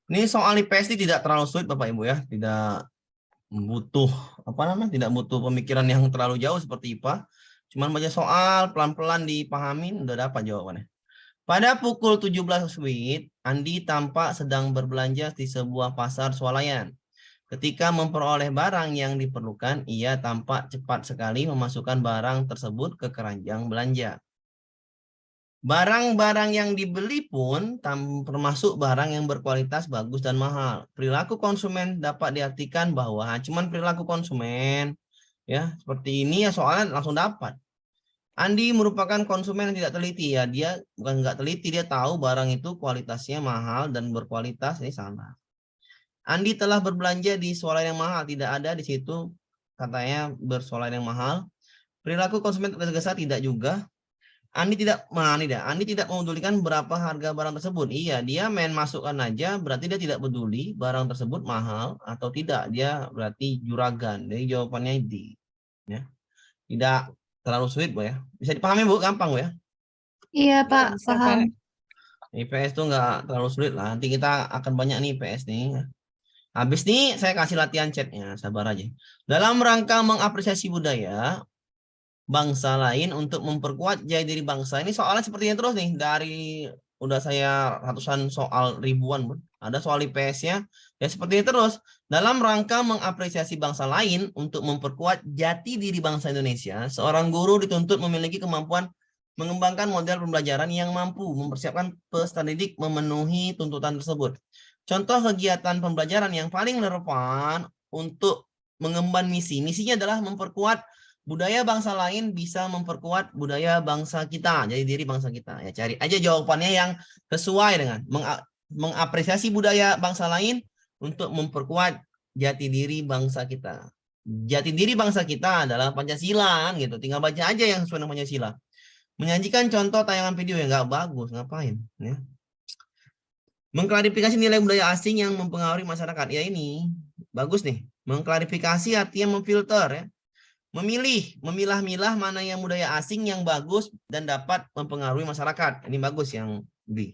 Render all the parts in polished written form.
Ini soal IPS ini tidak terlalu sulit Bapak Ibu ya, tidak butuh tidak butuh pemikiran yang terlalu jauh seperti IPA. Cuman baca soal pelan-pelan dipahami udah dapat jawabannya. Pada pukul 17 WIB, Andi tampak sedang berbelanja di sebuah pasar swalayan. Ketika memperoleh barang yang diperlukan, ia tampak cepat sekali memasukkan barang tersebut ke keranjang belanja. Barang-barang yang dibeli pun termasuk barang yang berkualitas bagus dan mahal. Perilaku konsumen dapat diartikan bahwa cuman perilaku konsumen ya seperti ini ya soalnya langsung dapat. Andi merupakan konsumen yang tidak teliti ya, dia bukan nggak teliti, dia tahu barang itu kualitasnya mahal dan berkualitas, ini sama. Andi telah berbelanja di swalayan yang mahal, tidak ada di situ katanya berswalayan yang mahal. Perilaku konsumen tergesa tidak juga. Andi tidak memedulikan berapa harga barang tersebut. Iya, dia main masukkan aja, berarti dia tidak peduli barang tersebut mahal atau tidak. Dia berarti juragan. Jadi jawabannya D. Ya. Tidak terlalu sulit, Bu ya. Bisa dipahami, Bu? Gampang, Bu ya. Iya, Pak, Bisa, paham. Pak. IPS itu nggak terlalu sulit lah. Nanti kita akan banyak nih IPS nih. Habis nih saya kasih latihan chatnya, sabar aja. Dalam rangka mengapresiasi budaya bangsa lain untuk memperkuat jati diri bangsa. Ini soalnya sepertinya terus nih dari udah saya ratusan soal ribuan, Bun. Ada soal IPS-nya ya seperti ini terus. Dalam rangka mengapresiasi bangsa lain untuk memperkuat jati diri bangsa Indonesia, seorang guru dituntut memiliki kemampuan mengembangkan model pembelajaran yang mampu mempersiapkan peserta didik memenuhi tuntutan tersebut. Contoh kegiatan pembelajaran yang paling relevan untuk mengemban misinya adalah memperkuat budaya bangsa lain bisa memperkuat budaya bangsa kita, jadi diri bangsa kita. Ya cari aja jawabannya yang sesuai dengan mengapresiasi budaya bangsa lain untuk memperkuat jati diri bangsa kita. Jati diri bangsa kita adalah Pancasila gitu. Tinggal baca aja yang sesuai dengan Pancasila. Menyajikan contoh tayangan video yang nggak bagus, ngapain? Ya. Mengklarifikasi nilai budaya asing yang mempengaruhi masyarakat. Ya ini bagus nih. Mengklarifikasi artinya memfilter ya. Memilah-milah mana yang budaya asing yang bagus dan dapat mempengaruhi masyarakat. Ini bagus yang B.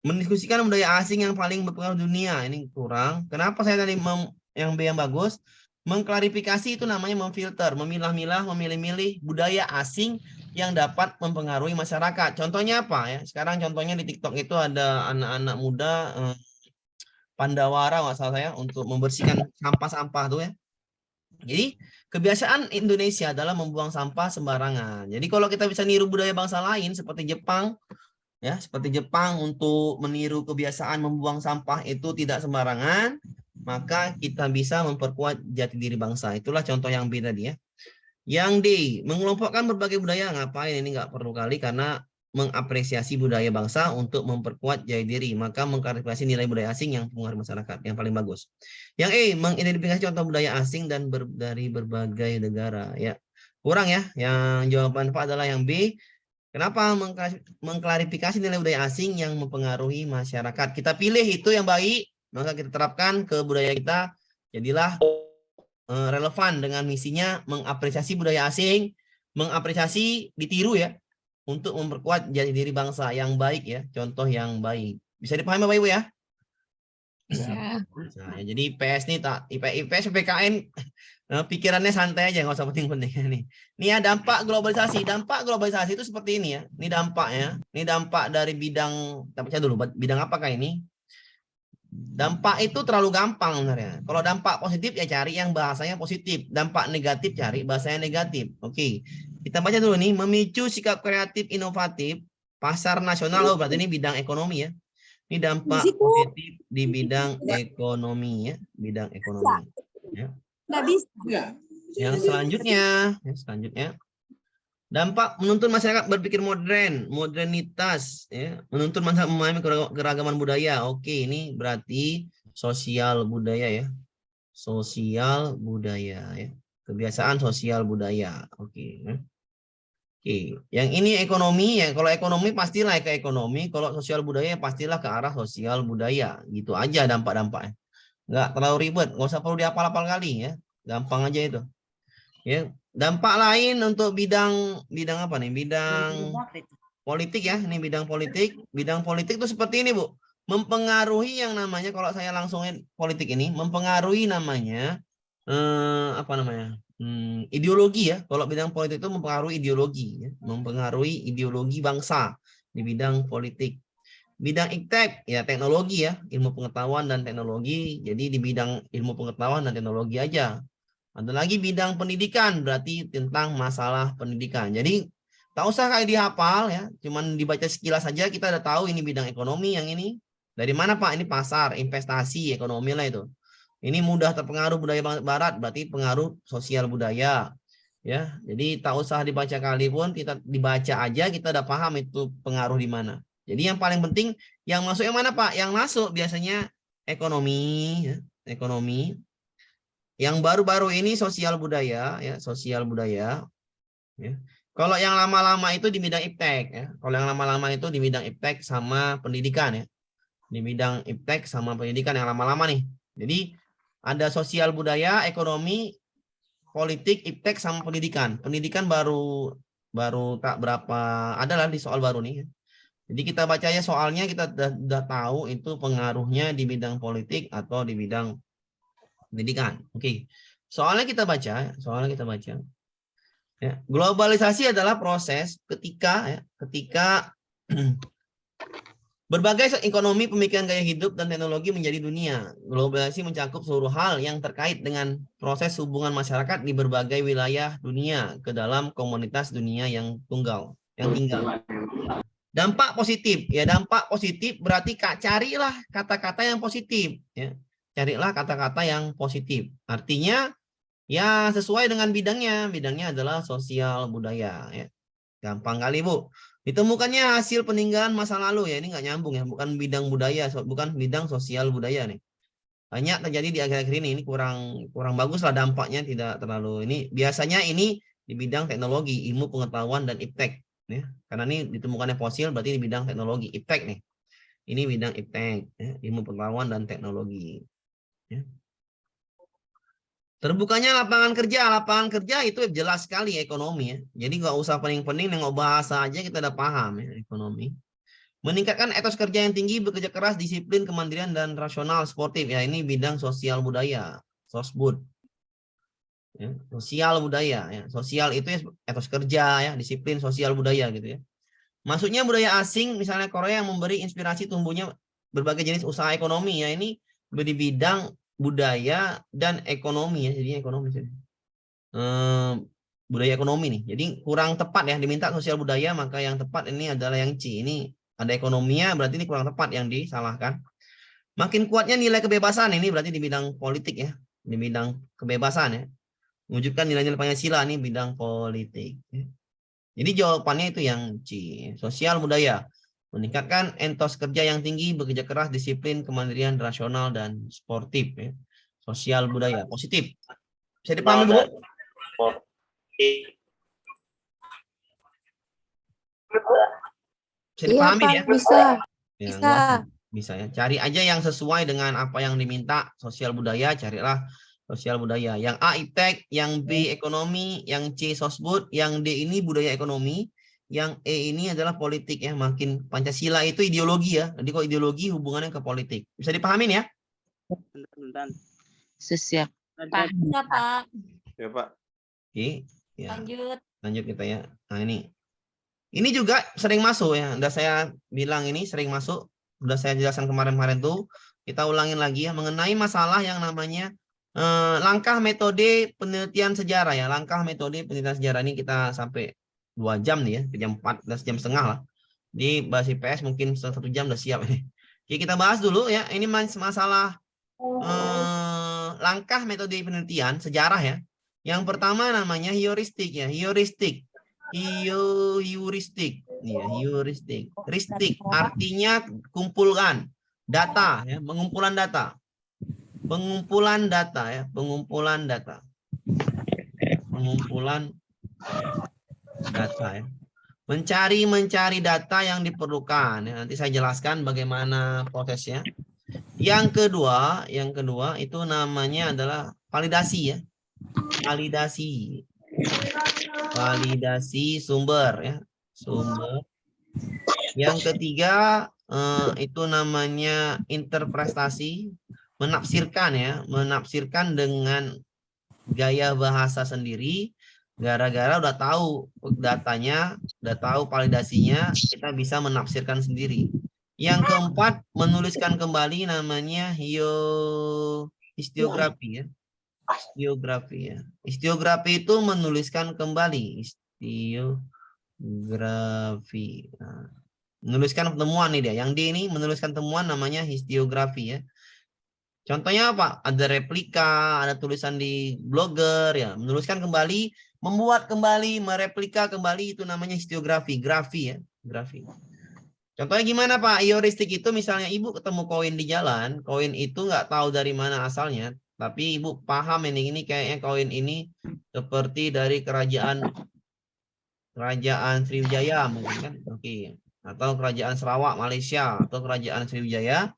Mendiskusikan budaya asing yang paling berpengaruh dunia. Ini kurang. Kenapa saya tadi yang B yang bagus? Mengklarifikasi itu namanya memfilter, memilah-milah, memilih-milih budaya asing yang dapat mempengaruhi masyarakat. Contohnya apa ya? Sekarang contohnya di TikTok itu ada anak-anak muda Pandawara nggak salah saya untuk membersihkan sampah-sampah tuh ya. Jadi kebiasaan Indonesia adalah membuang sampah sembarangan. Jadi kalau kita bisa niru budaya bangsa lain seperti Jepang, ya seperti Jepang untuk meniru kebiasaan membuang sampah itu tidak sembarangan, maka kita bisa memperkuat jati diri bangsa. Itulah contoh yang B tadi ya. Yang D, mengelompokkan berbagai budaya. Ngapain ini nggak perlu kali karena mengapresiasi budaya bangsa untuk memperkuat jati diri, maka mengklarifikasi nilai budaya asing yang mempengaruhi masyarakat yang paling bagus. Yang E, mengidentifikasi contoh budaya asing dan dari berbagai negara. Ya, kurang ya. Yang jawaban Pak adalah yang B. Kenapa mengklarifikasi nilai budaya asing yang mempengaruhi masyarakat? Kita pilih itu yang baik, maka kita terapkan ke budaya kita. Jadilah relevan dengan misinya mengapresiasi budaya asing, mengapresiasi ditiru ya. Untuk memperkuat jati diri bangsa yang baik ya, contoh yang baik. Bisa dipahami Bapak Ibu ya? Bisa. Nah, ya, jadi IPS nih tak IPS PKN pikirannya santai aja nggak usah penting-penting nih. Ini ya dampak globalisasi. Dampak globalisasi itu seperti ini ya. Ini dampaknya. Ini dampak dari bidang saya dulu bidang apakah ini? Dampak itu terlalu gampang sebenarnya. Kalau dampak positif ya cari yang bahasanya positif. Dampak negatif cari bahasanya negatif. Oke. Kita baca dulu nih, memicu sikap kreatif inovatif pasar nasional. Oh, berarti ini bidang ekonomi ya. Ini dampak positif di bidang ekonomi ya, bidang ekonomi. Ya. Nggak bisa. Yang selanjutnya, dampak menuntun masyarakat berpikir modern, modernitas, ya, menuntun masyarakat memahami keragaman budaya. Oke, ini berarti sosial budaya ya, sosial budaya ya, kebiasaan sosial budaya. Oke. Ya. Oke, yang ini ekonomi ya. Kalau ekonomi pastilah ke ekonomi. Kalau sosial budaya pastilah ke arah sosial budaya. Gitu aja dampak-dampaknya. Nggak terlalu ribet. Nggak usah perlu dihafal-hafal kali ya. Gampang aja itu. Ya, dampak lain untuk bidang apa nih? Bidang politik ya, ini bidang politik. Bidang politik itu seperti ini, Bu. Mempengaruhi yang namanya, kalau saya langsungin politik ini, mempengaruhi namanya, apa namanya, ideologi ya. Kalau bidang politik itu mempengaruhi ideologi, ya. Mempengaruhi ideologi bangsa di bidang politik. Bidang iptek ya teknologi ya, ilmu pengetahuan dan teknologi. Jadi di bidang ilmu pengetahuan dan teknologi aja. Ada lagi bidang pendidikan, berarti tentang masalah pendidikan. Jadi tak usah kayak dihafal ya, cuman dibaca sekilas saja kita udah tahu ini bidang ekonomi yang ini. Dari mana Pak? Ini pasar, investasi, ekonomi lah itu. Ini mudah terpengaruh budaya barat, berarti pengaruh sosial budaya. Ya, jadi tak usah dibaca kali pun, kita dibaca aja kita udah paham itu pengaruh di mana. Jadi yang paling penting yang masuk yang mana Pak? Yang masuk biasanya ekonomi, ya, ekonomi. Yang baru-baru ini sosial budaya, ya sosial budaya. Ya. Kalau yang lama-lama itu di bidang iptek, ya. Kalau yang lama-lama itu di bidang iptek sama pendidikan, ya. Di bidang iptek sama pendidikan yang lama-lama nih. Jadi ada sosial budaya, ekonomi, politik, iptek sama pendidikan. Pendidikan baru tak berapa, adalah di soal baru nih. Ya. Jadi kita bacanya soalnya kita udah tahu itu pengaruhnya di bidang politik atau di bidang pendidikan. Oke. Soalnya kita baca. Ya, globalisasi adalah proses ketika berbagai ekonomi, pemikiran, gaya hidup, dan teknologi menjadi dunia. Globalisasi mencakup seluruh hal yang terkait dengan proses hubungan masyarakat di berbagai wilayah dunia ke dalam komunitas dunia yang tinggal. Dampak positif, ya dampak positif berarti carilah kata-kata yang positif, ya. Carilah kata-kata yang positif. Artinya ya sesuai dengan bidangnya. Bidangnya adalah sosial budaya, ya. Gampang kali, Bu. Ditemukannya hasil peninggalan masa lalu, ya. Ini nggak nyambung ya, bukan bidang budaya, bukan bidang sosial budaya nih. Banyak terjadi di akhir-akhir ini. Ini kurang bagus lah dampaknya, tidak terlalu. Ini biasanya ini di bidang teknologi, ilmu pengetahuan dan iptek. Ya, karena ini ditemukannya fosil berarti di bidang teknologi iptek nih. Ini bidang iptek, ya, ilmu pengetahuan dan teknologi. Ya. Terbukanya lapangan kerja itu jelas sekali ekonomi ya. Jadi nggak usah pening-pening nengok bahasa aja kita udah paham ya ekonomi. Meningkatkan etos kerja yang tinggi, bekerja keras, disiplin, kemandirian dan rasional, sportif ya. Ini bidang sosial budaya, sosbud. Ya, sosial budaya ya. Sosial itu ya etos kerja ya, disiplin, sosial budaya gitu ya. Masuknya budaya asing misalnya Korea yang memberi inspirasi tumbuhnya berbagai jenis usaha ekonomi ya. Ini di bidang budaya dan ekonomi ya. Jadi ekonomi sih. Budaya ekonomi nih. Jadi kurang tepat ya diminta sosial budaya, maka yang tepat ini adalah yang C. Ini ada ekonominya berarti ini kurang tepat yang disalahkan. Makin kuatnya nilai kebebasan ini berarti di bidang politik ya. Di bidang kebebasan ya. Mewujudkan nilai-nilai Pancasila nih bidang politik. Jadi jawabannya itu yang C. Sosial budaya. Meningkatkan etos kerja yang tinggi, bekerja keras, disiplin, kemandirian, rasional, dan sportif. Ya. Sosial budaya. Positif. Bisa dipahami, Bu? Bisa dipahami Pak, ya? bisa. Ya, Bisa. bisa ya. Cari aja yang sesuai dengan apa yang diminta. Sosial budaya, carilah sosial budaya. Yang A iptek, yang B ekonomi, yang C sosbud, yang D ini budaya ekonomi, yang E ini adalah politik ya. Makin Pancasila itu ideologi ya. Jadi kalau ideologi hubungannya ke politik. Bisa dipahamin ya? Bentar. Siap. Pak. Bisa, Pak. Ya, Pak. Oke, ya. Lanjut kita ya. Nah, ini juga sering masuk ya. Udah saya bilang ini sering masuk. Udah saya jelaskan kemarin-kemarin tuh. Kita ulangin lagi ya mengenai masalah yang namanya langkah metode penelitian sejarah ya. Langkah metode penelitian sejarah ini kita sampai 2 jam nih ya, jam 4, jam setengah lah. Di bahas IPS mungkin 1 jam udah siap ini. Oke, kita bahas dulu ya. Ini masalah langkah metode penelitian sejarah ya. Yang pertama namanya heuristik ya, heuristik. Heuristik. Ya, heuristik. Heuristik artinya kumpulkan data ya, pengumpulan data. Pengumpulan data ya, pengumpulan data. Pengumpulan data ya. Mencari data yang diperlukan ya. Nanti saya jelaskan bagaimana prosesnya. Yang kedua itu namanya adalah validasi ya. Validasi sumber ya. Sumber Yang ketiga itu namanya interpretasi, menafsirkan ya, menafsirkan dengan gaya bahasa sendiri. Gara-gara udah tahu datanya, udah tahu validasinya, kita bisa menafsirkan sendiri. Yang keempat, menuliskan kembali namanya histiografi ya. Histiografi ya. Histiografi itu menuliskan kembali. Histiografi. Nah, menuliskan temuan nih dia. Yang D ini menuliskan temuan namanya histiografi ya. Contohnya apa? Ada replika, ada tulisan di blogger ya, menuliskan kembali, membuat kembali, mereplika kembali itu namanya histiografi, grafi ya, grafi. Contohnya gimana Pak? Heuristik itu misalnya Ibu ketemu koin di jalan, koin itu nggak tahu dari mana asalnya, tapi Ibu paham ini kayaknya koin ini seperti dari kerajaan Sriwijaya mungkin kan, oke, atau kerajaan Sarawak Malaysia, atau kerajaan Sriwijaya,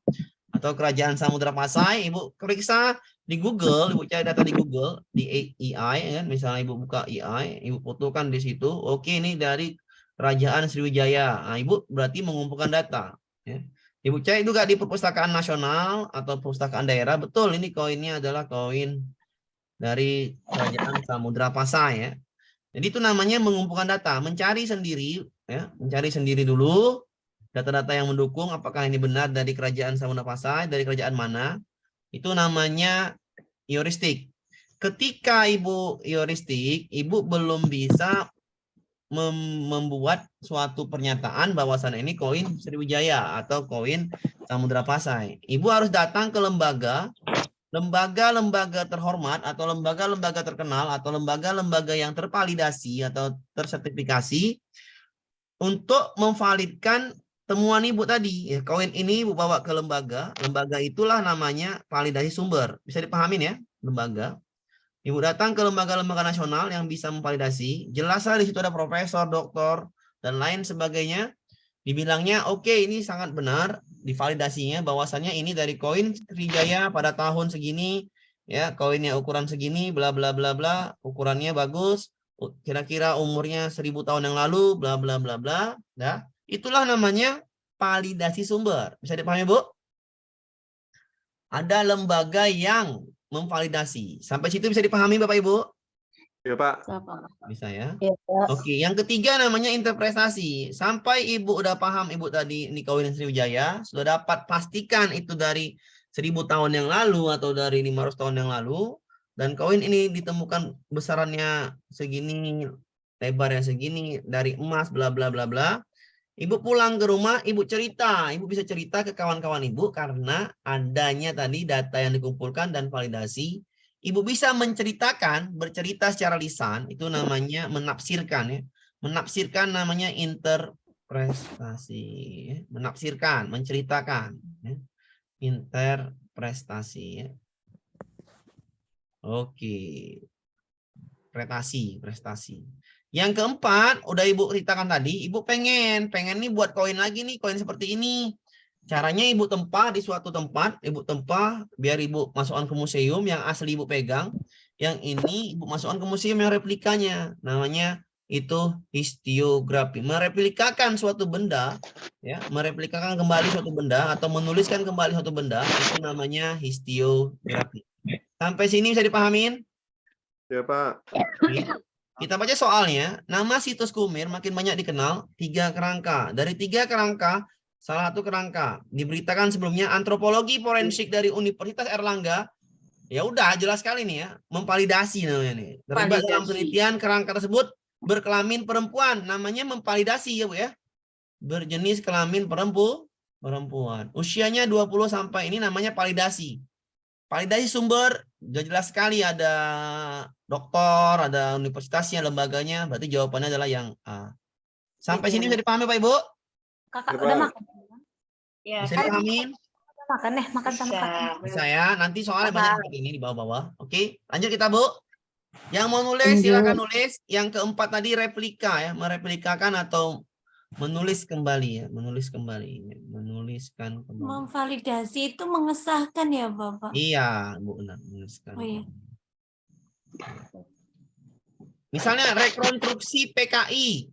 atau kerajaan Samudra Pasai. Ibu periksa di Google, Ibu cari data di Google, di AI, kan? Misalnya Ibu buka AI, Ibu fotokan di situ, oke ini dari kerajaan Sriwijaya. Nah, Ibu berarti mengumpulkan data. Ya. Ibu cari juga di perpustakaan nasional atau perpustakaan daerah, betul ini koinnya adalah koin dari kerajaan Samudra Pasai ya. Jadi itu namanya mengumpulkan data, mencari sendiri, ya, mencari sendiri dulu data-data yang mendukung apakah ini benar dari kerajaan Samudra Pasai, dari kerajaan mana. Itu namanya heuristik. Ketika Ibu heuristik, Ibu belum bisa membuat suatu pernyataan bahwasan ini koin Sriwijaya atau koin Samudra Pasai. Ibu harus datang ke lembaga-lembaga terhormat atau lembaga-lembaga terkenal atau lembaga-lembaga yang tervalidasi atau tersertifikasi untuk memvalidkan temuan Ibu tadi. Ya, koin ini Ibu bawa ke lembaga, lembaga itulah namanya validasi sumber. Bisa dipahamin ya, lembaga. Ibu datang ke lembaga-lembaga nasional yang bisa memvalidasi, jelaslah di situ ada profesor, doktor, dan lain sebagainya. Dibilangnya, oke, ini sangat benar, divalidasinya bahwasannya ini dari koin Sriwijaya pada tahun segini, ya koinnya ukuran segini, bla bla bla bla, ukurannya bagus, kira-kira umurnya 1000 tahun yang lalu, bla bla bla bla, ya. Itulah namanya validasi sumber. Bisa dipahami, Bu? Ada lembaga yang memvalidasi. Sampai situ bisa dipahami, Bapak Ibu? Ya Pak. Bisa ya? Ya, Pak. Oke, yang ketiga namanya interpretasi. Sampai Ibu udah paham, Ibu tadi ini koin Sriwijaya, sudah dapat pastikan itu dari 1000 tahun yang lalu atau dari 500 tahun yang lalu, dan koin ini ditemukan besarannya segini, lebarnya segini, dari emas, bla bla bla bla. Ibu pulang ke rumah, Ibu cerita. Ibu bisa cerita ke kawan-kawan Ibu karena adanya tadi data yang dikumpulkan dan validasi. Ibu bisa menceritakan, bercerita secara lisan, itu namanya menafsirkan ya. Menafsirkan namanya interpretasi. Menafsirkan, menceritakan. Ya. Interpretasi. Ya. Oke. Prestasi. Yang keempat, udah Ibu ceritakan tadi, Ibu pengen nih buat koin lagi nih, koin seperti ini. Caranya Ibu tempah di suatu tempat, Ibu tempah biar Ibu masukkan ke museum yang asli Ibu pegang. Yang ini Ibu masukkan ke museum yang replikanya. Namanya itu histiografi. Mereplikakan suatu benda, ya, mereplikakan kembali suatu benda atau menuliskan kembali suatu benda, itu namanya histiografi. Sampai sini bisa dipahamin? Ya Pak. Kita baca soalnya, nama situs Kumir makin banyak dikenal, 3 kerangka. Dari 3 kerangka, salah satu kerangka diberitakan sebelumnya antropologi forensik dari Universitas Erlangga. Ya udah jelas sekali nih ya, memvalidasi namanya nih. Terlibat dalam penelitian kerangka tersebut berkelamin perempuan, namanya memvalidasi ya Bu ya. Berjenis kelamin perempuan. Usianya 20 sampai ini namanya validasi. Validasi sumber, jelas sekali ada doktor, ada universitasnya, lembaganya, berarti jawabannya adalah yang A. Sampai sini bisa dipahami Pak Ibu? Kakak Ya, udah Pak. makan? Ya, Bisa dipahami? makan deh, makan sama kakak. Bisa ya, nanti soalnya Apa? banyak ini di bawah-bawah. Oke, lanjut kita Bu. Yang mau nulis silakan nulis. Yang keempat tadi replika ya, mereplikakan atau menulis kembali ya, menuliskan kembali. Memvalidasi itu mengesahkan ya Bapak? Iya, Bu, benar, menuliskan. Oh iya. Misalnya rekonstruksi PKI.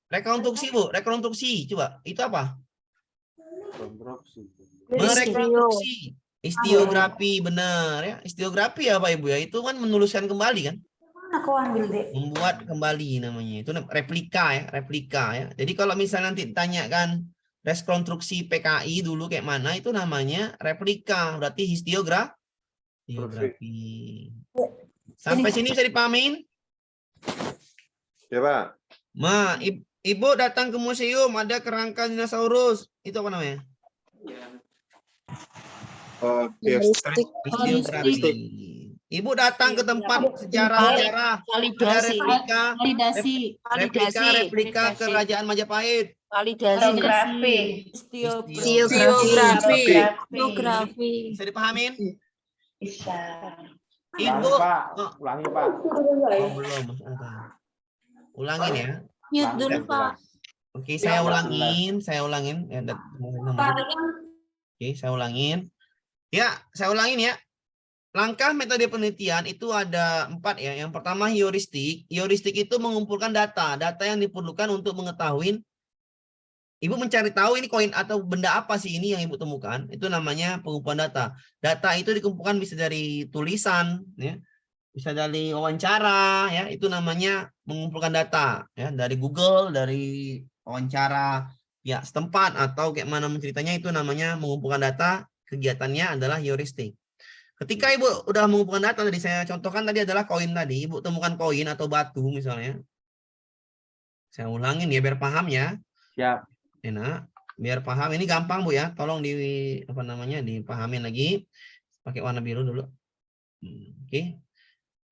Rekonstruksi, Bu. Rekonstruksi. Coba. Itu apa? Konstruksi. Merekonstruksi. Istiografi, benar ya. Istiografi ya Pak Ibu ya. Itu kan menuliskan kembali kan. Mana kau ambil, Dek? Membuat kembali namanya. Itu replika ya. Replika ya. Jadi kalau misalnya nanti ditanyakan rekonstruksi PKI dulu kayak mana, itu namanya replika. Berarti histiografi. Sampai sini bisa dipahamin? Ya Pak. Ma, Ibu datang ke museum, ada kerangka dinosaurus. Itu apa namanya? Histiografi. Ibu datang ke tempat sejarah-sejarah, ada replika kerajaan Majapahit. Validasi. Geografi. Bisa dipahamin? Bisa. Ibu, Ulangi Pak. oh, belum. Ulangin ya. Mute dulu, Pak. Oke, saya ulangin. Ya, oke, saya ulangin. Ya, saya ulangin ya. Langkah metode penelitian itu ada 4 ya. Yang pertama heuristik. Heuristik itu mengumpulkan data. Data yang diperlukan untuk mengetahui. Ibu mencari tahu ini koin atau benda apa sih ini yang Ibu temukan. Itu namanya pengumpulan data. Data itu dikumpulkan bisa dari tulisan, ya, bisa dari wawancara, ya. Itu namanya mengumpulkan data, ya, dari Google, dari wawancara ya setempat atau kayak mana menceritanya, itu namanya mengumpulkan data. Kegiatannya adalah heuristik. Ketika Ibu udah mengumpulkan data, tadi saya contohkan tadi adalah koin tadi. Ibu temukan koin atau batu misalnya. Saya ulangin ya biar paham ya. Siap. Enak, biar paham. Ini gampang Bu ya. Tolong dipahamin lagi. Pakai warna biru dulu. Oke.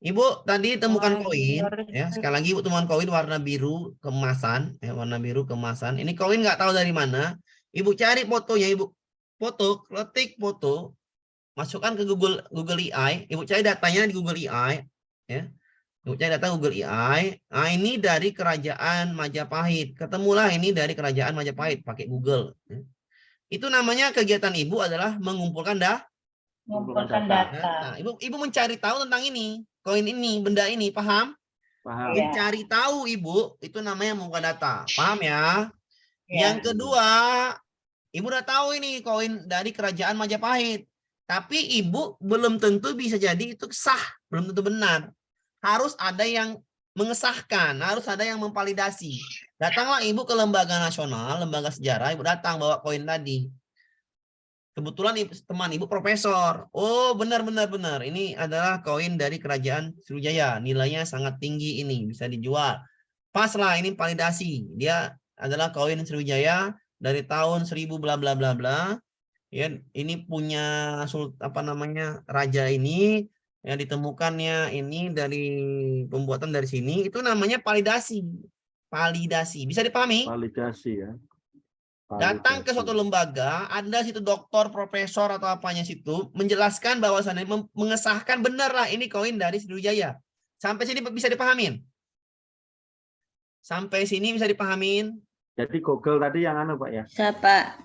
Ibu tadi temukan koin ya. Sekali lagi Ibu temukan koin warna biru kemasan, ya, warna biru kemasan. Ini koin nggak tahu dari mana. Ibu cari fotonya, Ibu foto, ketik foto, masukkan ke Google AI. Ibu cari datanya di Google AI, ya. Ibu cari data Google AI. Nah, ini dari kerajaan Majapahit. Ketemulah ini dari kerajaan Majapahit pakai Google. Itu namanya kegiatan Ibu adalah mengumpulkan Mengumpulkan data. data. Ibu mencari tahu tentang ini, koin ini, benda ini, paham? Paham. Iya. Mencari tahu Ibu, itu namanya mengumpulkan data. Paham ya? Ya. Yang kedua, Ibu udah tahu ini koin dari kerajaan Majapahit. Tapi Ibu belum tentu bisa jadi itu sah, belum tentu benar. Harus ada yang mengesahkan, harus ada yang memvalidasi. Datanglah Ibu ke lembaga nasional, lembaga sejarah, Ibu datang bawa koin tadi. Kebetulan teman Ibu profesor. Oh, benar. Ini adalah koin dari kerajaan Sriwijaya. Nilainya sangat tinggi ini, bisa dijual. Pas lah, ini validasi. Dia adalah koin Sriwijaya dari tahun 1000 bla bla bla bla. Ya, ini punya raja ini. Yang ditemukannya ini dari pembuatan dari sini, itu namanya validasi. Bisa dipahami? Validasi ya. Datang ke suatu lembaga, ada situ doktor, profesor atau apanya situ menjelaskan bahwasannya mengesahkan benar lah ini koin dari Sriwijaya. Sampai sini bisa dipahamin? Sampai sini bisa dipahamin? Jadi Google tadi yang Pak ya? Siapa?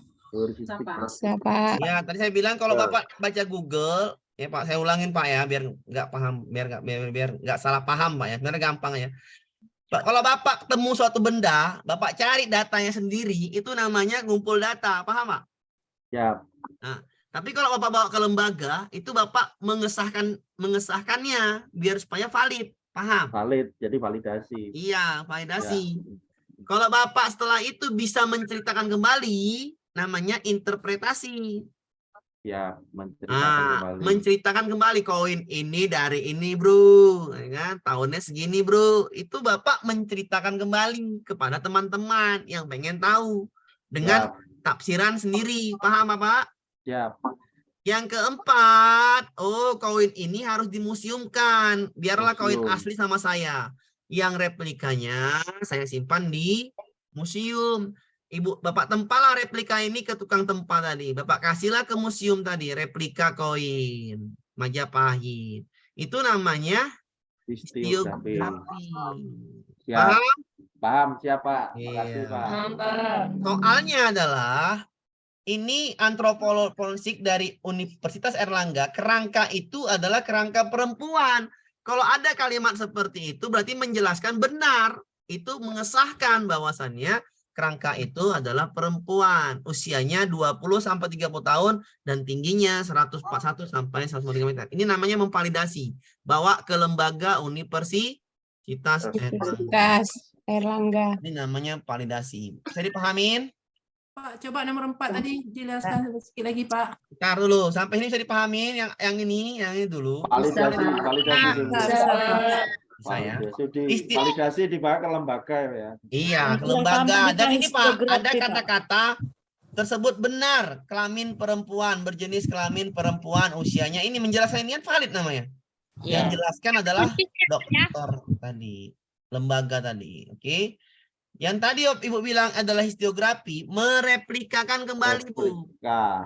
Siapa? Ya, tadi saya bilang kalau Bapak baca Google, ya Pak, saya ulangin Pak ya, biar nggak paham, biar nggak salah paham Pak ya. Sebenarnya gampang ya. Pak, kalau Bapak ketemu suatu benda, Bapak cari datanya sendiri, itu namanya ngumpul data, paham Pak? Ya. Nah, tapi kalau Bapak bawa ke lembaga, itu Bapak mengesahkannya biar supaya valid, paham? Valid, jadi validasi. Iya, validasi. Ya. Kalau Bapak setelah itu bisa menceritakan kembali, namanya interpretasi. Ya, menceritakan kembali koin ini dari ini bro, ya kan? Tahunnya segini bro. Itu Bapak menceritakan kembali kepada teman-teman yang pengen tahu dengan tafsiran sendiri, paham Bapak? Ya. Yang keempat, koin ini harus dimuseumkan, biarlah koin asli sama saya. Yang replikanya saya simpan di museum. Bapak tempalah replika ini ke tukang tempa tadi. Bapak kasihlah ke museum tadi replika koin Majapahit. Itu namanya histiografi. Paham? Paham siapa? Makasih Pak. Soalnya adalah ini antropologi forensik dari Universitas Erlangga. Kerangka itu adalah kerangka perempuan. Kalau ada kalimat seperti itu berarti menjelaskan benar itu mengesahkan bahwasannya kerangka itu adalah perempuan, usianya 20 sampai 30 tahun dan tingginya 141 sampai 143 meter. Ini namanya memvalidasi. Bawa ke lembaga Universitas Erlangga. Ini namanya validasi. Bisa dipahamin? Pak, coba nomor 4 tadi jelaskan sedikit lagi, Pak. Bentar dulu, sampai ini bisa dipahamin yang ini dulu. Validasi dulu. Saya. Validasi dibawa ke lembaga ya. Iya, ke lembaga. Dan ini Pak, ada kata-kata tersebut benar, kelamin perempuan, berjenis kelamin perempuan, usianya ini menjelaskan ini kan valid namanya. Yang jelaskan adalah dokter tadi, lembaga tadi, oke. Yang tadi Ibu bilang adalah histiografi, mereplikakan kembali Bu.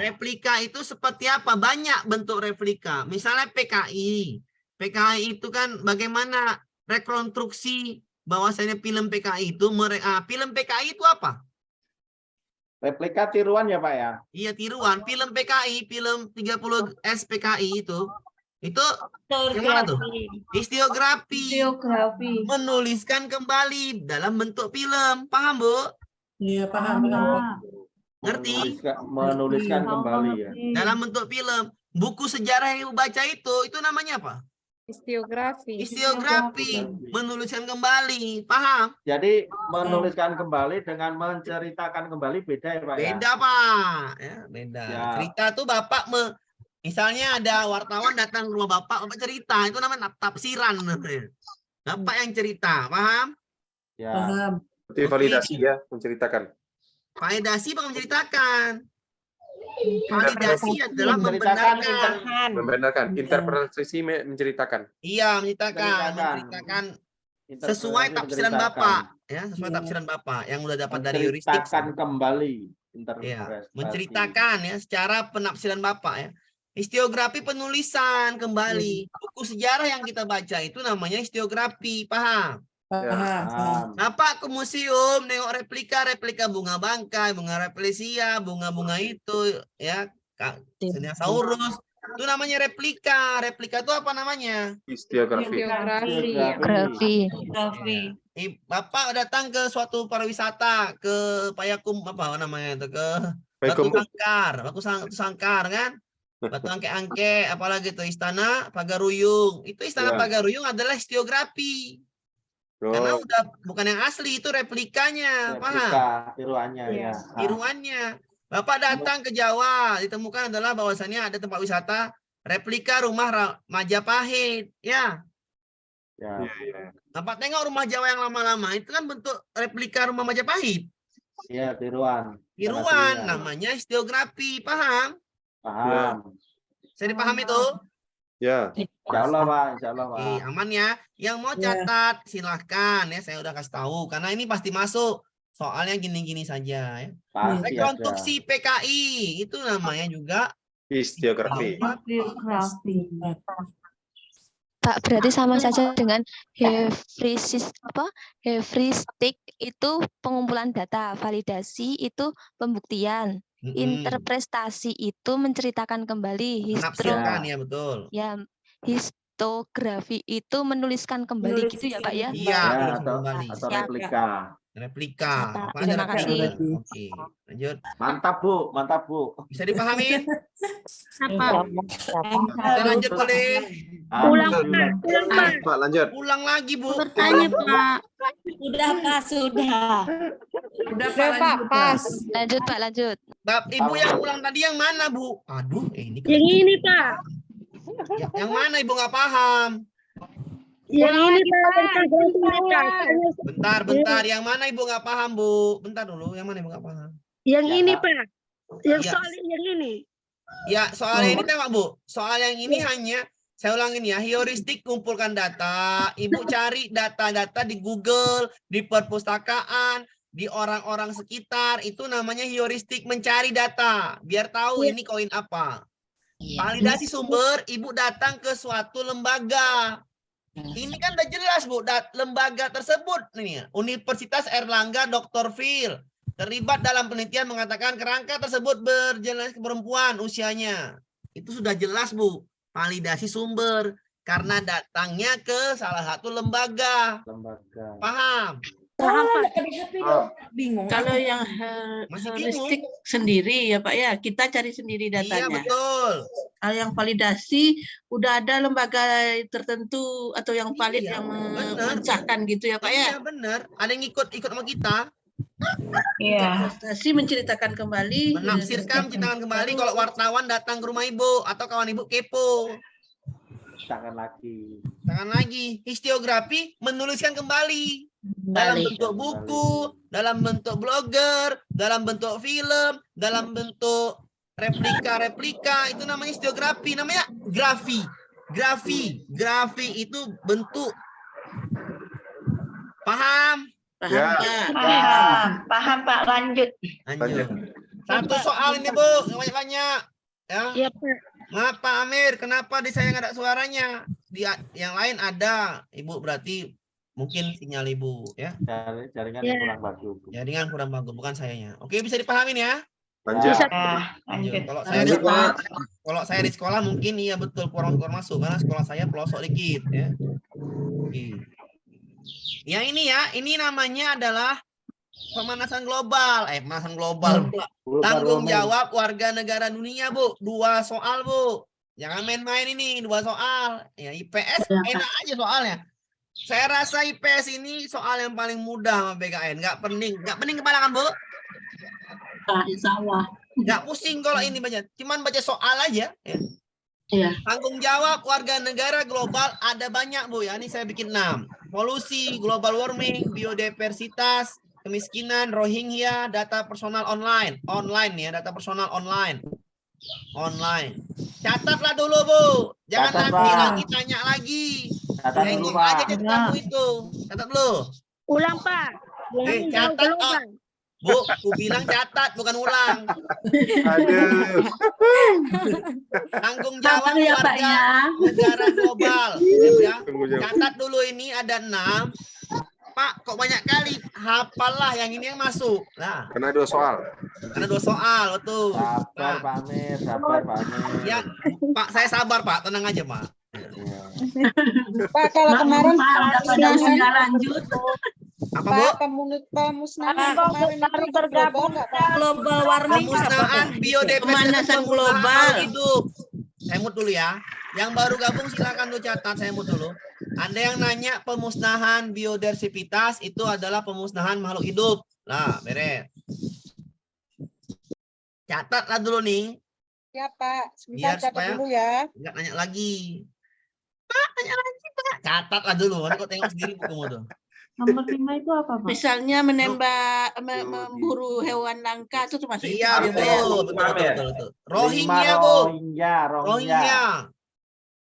Replika itu seperti apa? Banyak bentuk replika. Misalnya PKI. PKI itu kan bagaimana rekonstruksi bahwasanya film PKI itu film PKI itu apa? Replika tiruan ya Pak ya? Iya tiruan. Film PKI, film 30 SPKI itu gimana tuh? Histiografi. Menuliskan kembali dalam bentuk film. Paham Bu? Iya, paham. Ngerti? Menuliskan kembali ya. Dalam bentuk film. Buku sejarah yang Ibu baca itu namanya apa? Histiografi. Histiografi, menuliskan kembali, paham? Jadi menuliskan kembali dengan menceritakan kembali beda ya Pak? Beda Pak, ya, beda. Ya. Cerita tuh Bapak misalnya ada wartawan datang ke rumah Bapak cerita, itu namanya tafsiran. Bapak yang cerita, paham? Ya. Paham. Itu validasi ya, menceritakan. Validasi bukan menceritakan. Validasi adalah Menceritakan, membenarkan. Membenarkan. Interpretasi menceritakan. Iya, menceritakan sesuai tafsiran Bapak, ya, sesuai tafsiran Bapak yang udah dapat dari heuristik. Menceritakan kembali. Ya, menceritakan ya secara penafsiran Bapak ya. Histiografi penulisan kembali. Buku sejarah yang kita baca itu namanya histiografi, paham? Paham. Bapak ke museum nengok replika bunga bangkai, bunga replesia, bunga-bunga itu ya, Dinosaurus. Itu namanya replika. Replika itu apa namanya? Histiografi. Bapak datang ke suatu pariwisata ke Payakum apa namanya itu ke Batu Sangkar kan? Batu Angke-Angke, apalagi itu Istana Pagaruyung. Itu Istana Pagaruyung adalah histiografi. Karena udah bukan yang asli, itu replikanya, paham? Tiruannya ya. Tiruannya. Bapak datang ke Jawa, ditemukan adalah bahwasannya ada tempat wisata replika rumah Majapahit, ya. Ya. Bapak tengok rumah Jawa yang lama-lama, itu kan bentuk replika rumah Majapahit. Iya, tiruan. Tiruan, namanya histiografi, paham? Paham. Saya dipahami itu? Ya. Insya Allah Pak, Insya Allah Pak. Oke, aman ya. Yang mau catat silahkan ya, saya udah kasih tahu karena ini pasti masuk. Soalnya gini-gini saja ya. Pasti Rekonstruksi PKI itu namanya juga Histiografi. Pak, berarti sama saja dengan heuristik itu pengumpulan data, validasi itu pembuktian, interpretasi itu menceritakan kembali, menafsirkan ya betul. Ya, histografi itu menuliskan kembali gitu ya Pak ya? Iya, atau replika. Replika. Apa Terima kasih. Oke, lanjut. Mantap Bu, mantap Bu. Bisa dipahami? Apa? Kita lanjut boleh. Ulang Pak, lanjut. Ulang lagi Bu. Bertanya Pak. Sudah Pak, sudah. Udah Pak, pas. Lanjut Pak, lanjut. Ibu yang ulang tadi yang mana Bu? Aduh, ini. Yang ini Pak. Yang mana Ibu nggak paham? Yang ini Pak. Bentar. Yang mana Ibu nggak paham Bu? Bentar dulu. Yang mana Ibu nggak paham? Yang ini Pak. Yang Ya. soal yang ini. Ya, soal ini tembak Bu. Soal yang ini hanya saya ulangin ya, heuristik kumpulkan data, Ibu cari data-data di Google, di perpustakaan, di orang-orang sekitar, itu namanya heuristik mencari data, biar tahu ini koin apa. Validasi sumber, Ibu datang ke suatu lembaga. Ini kan udah jelas Bu, lembaga tersebut nih, Universitas Erlangga Dr. Phil terlibat dalam penelitian mengatakan kerangka tersebut berjenis perempuan usianya. Itu sudah jelas Bu. Validasi sumber karena datangnya ke salah satu lembaga. Paham? Paham, Pak. Ada HP Oh. dong. Bingung. Kalau yang Masih heuristik sendiri ya Pak ya, kita cari sendiri Iya datanya. betul. Kalau yang validasi udah ada lembaga tertentu atau yang valid Iya, yang benar. mengesahkan gitu ya Pak ya. Iya benar. Ada yang ikut sama kita. Iya. Prestasi menceritakan kembali. Menafsirkan menceritakan kembali kalau wartawan datang ke rumah ibu atau kawan ibu kepo. Jangan lagi. Jangan lagi. Histiografi menuliskan kembali. Dalam bentuk buku, dalam bentuk blogger, dalam bentuk film, dalam bentuk replika-replika, itu namanya histiografi, namanya grafi. Grafi itu bentuk. Paham? Paham Ya. Pak? Paham Pak, lanjut. Lanjut. Satu soal ini Bu, nggak banyak-banyak. Ya. Iya, Pak. Maaf Pak Amir, kenapa di saya nggak ada suaranya? Di yang lain ada. Ibu berarti mungkin sinyal ibu ya. Jaringan Ya. kurang bagus. Jaringan kurang bagus, bukan sayanya. Oke, bisa dipahamin ya? Lanjut. Bisa. Lanjut. Kalau saya di sekolah, di sekolah mungkin iya betul kurang masuk karena sekolah saya pelosok dikit ya. Oke. Ya ini ya, ini namanya adalah pemanasan global. Pemanasan global. Tanggung jawab warga negara dunia, Bu. 2 soal, Bu. Jangan main-main ini, 2 soal. Ya IPS enak aja soalnya. Saya rasa IPS ini soal yang paling mudah sama BKN. Nggak pening kepala kan, Bu? Insya Allah. Nggak pusing kalau ini baca. Cuman baca soal aja. Ya. Iya. Tanggung jawab warga negara global ada banyak, Bu. Ya, ini saya bikin 6. Polusi, global warming, biodiversitas, kemiskinan, Rohingya, data personal online. Online ya, data personal online. Online. Catatlah dulu, Bu. Jangan Catat, nanti Pak. lagi tanya lagi. Catat dulu, Tengok Pak. aja catatan itu. Catat dulu. Ulang, Pak. Ulang catat, global. Bu, aku bilang catat bukan ulang. Aduh. Tanggung jawab Sabar ya, Pak, warga ya. negara global. Ya. Tunggu jam. Catat dulu ini ada 6. Pak, kok banyak kali? Hafallah yang ini yang masuk. Nah, Karena 2 soal. ada 2 soal, betul. Sabar Pak Amir, sabar Pak Amir. Ya, Pak, saya sabar, Pak. Tenang aja, Pak. Ya. Pak, kalau kemarin lanjut. Apa, Bu? pemusnahan Pak, kemarin baru itu bergabung, global nggak, Pak? Global warming apa? Pemusnahan biodiversitas Pemanasan global. makhluk hidup. Saya mute dulu ya. Yang baru gabung silakan tuh catat, saya mute dulu. Ada yang nanya pemusnahan biodiversitas itu adalah pemusnahan makhluk hidup. Nah, beres. Catatlah dulu nih, Ya, Pak. Biar Sebentar catat supaya- dulu ya. nggak nanya lagi. Pak, nanya lagi, Pak. Catatlah dulu, nanti kau tengok sendiri bukumu tuh. Nomor 5 itu apa, Pak? Misalnya menembak, memburu hewan langka itu termasuk Iya, itu, Pak, ya? betul. Rohingya, Bu. Rohingya. Rohingya.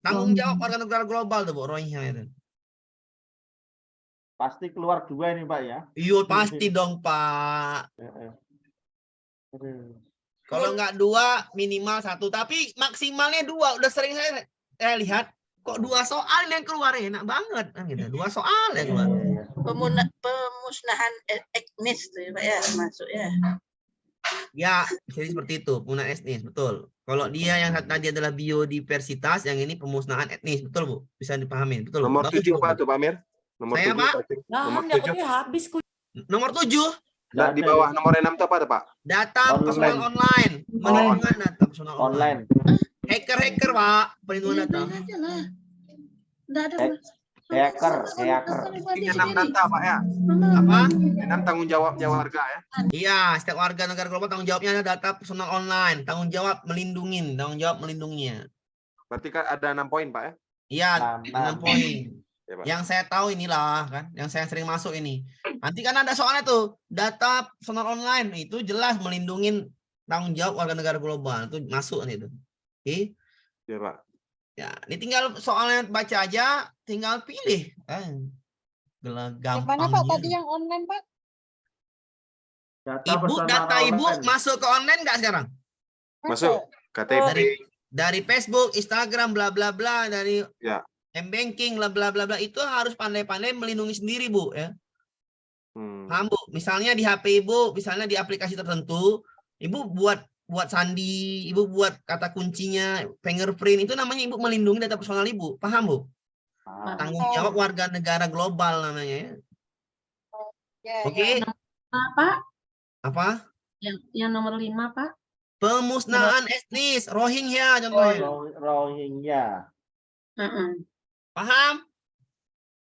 Tanggung jawab warga negara global tuh, Bu, Rohingya itu. Pasti keluar 2 ini, Pak ya. Iya, pasti dong, Pak. Aduh. Kalau nggak 2, minimal 1. Tapi maksimalnya 2. Udah sering saya lihat. Kok 2 soal yang keluar enak banget. Kan gitu. 2 soal yang keluar. Pemusnahan etnis tuh ya, Pak ya, masuk ya. Ya, jadi seperti itu. Pemusnahan etnis, betul. Kalau dia yang tadi adalah biodiversitas, yang ini pemusnahan etnis. Betul, Bu? Bisa dipahami. Betul. Nomor Bagus, 7 Bu. apa tuh Pak Amir? Nomor Saya, 7. Pak. Nomor Nah, 7. habis Nomor 7, Nah, di bawah nomor 6 itu apa tuh, Pak? data Online. personal online. Perlindungan data personal online. Online. Hacker, Pak. Perlindungan data. Enggak ada. Hacker. Ini 6 data, Pak ya. Apa? 6 tanggung jawabnya warga ya. Iya, setiap warga negara global tanggung jawabnya ada data personal online. Tanggung jawab melindunginya. Berarti kan ada 6 poin, Pak ya. Iya, 6 poin. Ya, Pak. Yang saya tahu inilah kan, yang saya sering masuk ini. Nanti kan ada soalnya tuh, data personal online itu jelas melindungi tanggung jawab warga negara global itu masuk nih itu. Oke. Ya, Pak. Ya, ini tinggal soalnya baca aja, tinggal pilih. Yang Gampang. mana, Pak? gitu. Tadi yang online, Pak? Data ibu masuk ke online nggak sekarang? Masuk. KTP. Dari Facebook, Instagram, bla bla bla, dari Ya. M-banking, bla bla bla bla, itu harus pandai-pandai melindungi sendiri, Bu, ya. Paham, Bu? Misalnya di HP Ibu, misalnya di aplikasi tertentu, Ibu buat sandi, Ibu buat kata kuncinya, fingerprint, itu namanya Ibu melindungi data personal Ibu. Paham, Bu? Tanggung jawab warga negara global namanya, ya. Ya, Oke, Pak, apa? yang nomor 5, Pak. Pemusnahan etnis Rohingya contohnya. Rohingya. Paham?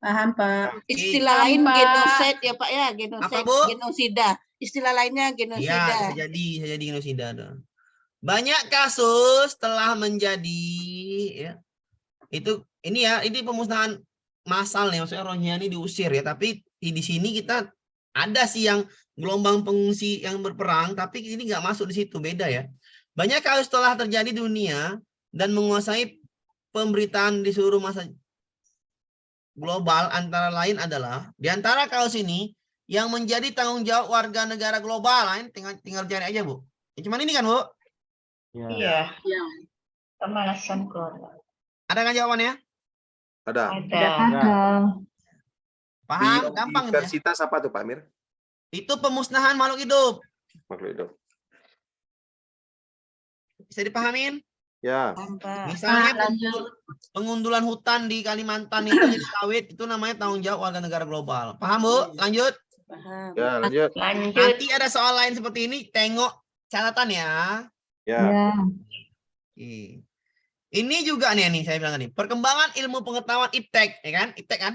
Paham, Pak. Istilah Paham, lain Pak. genosid ya Pak ya, Apa, genosid, Bu? genosida. Istilah lainnya Iya, genosida. bisa jadi genosida. Dong. Banyak kasus telah menjadi ya. Itu ini pemusnahan massal nih, maksudnya Rohingya ini diusir ya, tapi di sini kita ada sih yang gelombang pengungsi yang berperang, tapi ini nggak masuk di situ, beda ya. Banyak kasus telah terjadi di dunia dan menguasai pemberitaan di seluruh masa global, antara lain adalah di antara kasus ini yang menjadi tanggung jawab warga negara global lain, tinggal cari aja, Bu. Cuman ini kan, Bu? Iya. Pemanasan global. Ada kan jawabannya? Ada. Ada. Paham? Di Gampang itu ya. universitas apa tuh Pak Amir? Itu pemusnahan makhluk hidup. Makhluk hidup. Bisa dipahamin? Ya. Misalnya pengundulan hutan di Kalimantan itu jadi sawit, itu namanya tanggung jawab warga negara global. Paham, Bu? Lanjut. Ya, lanjut. Nanti ada soal lain seperti ini, tengok catatan ya. Ya. Oke. Ini juga nih saya bilang tadi, perkembangan ilmu pengetahuan iptek, ya kan? Iptek kan?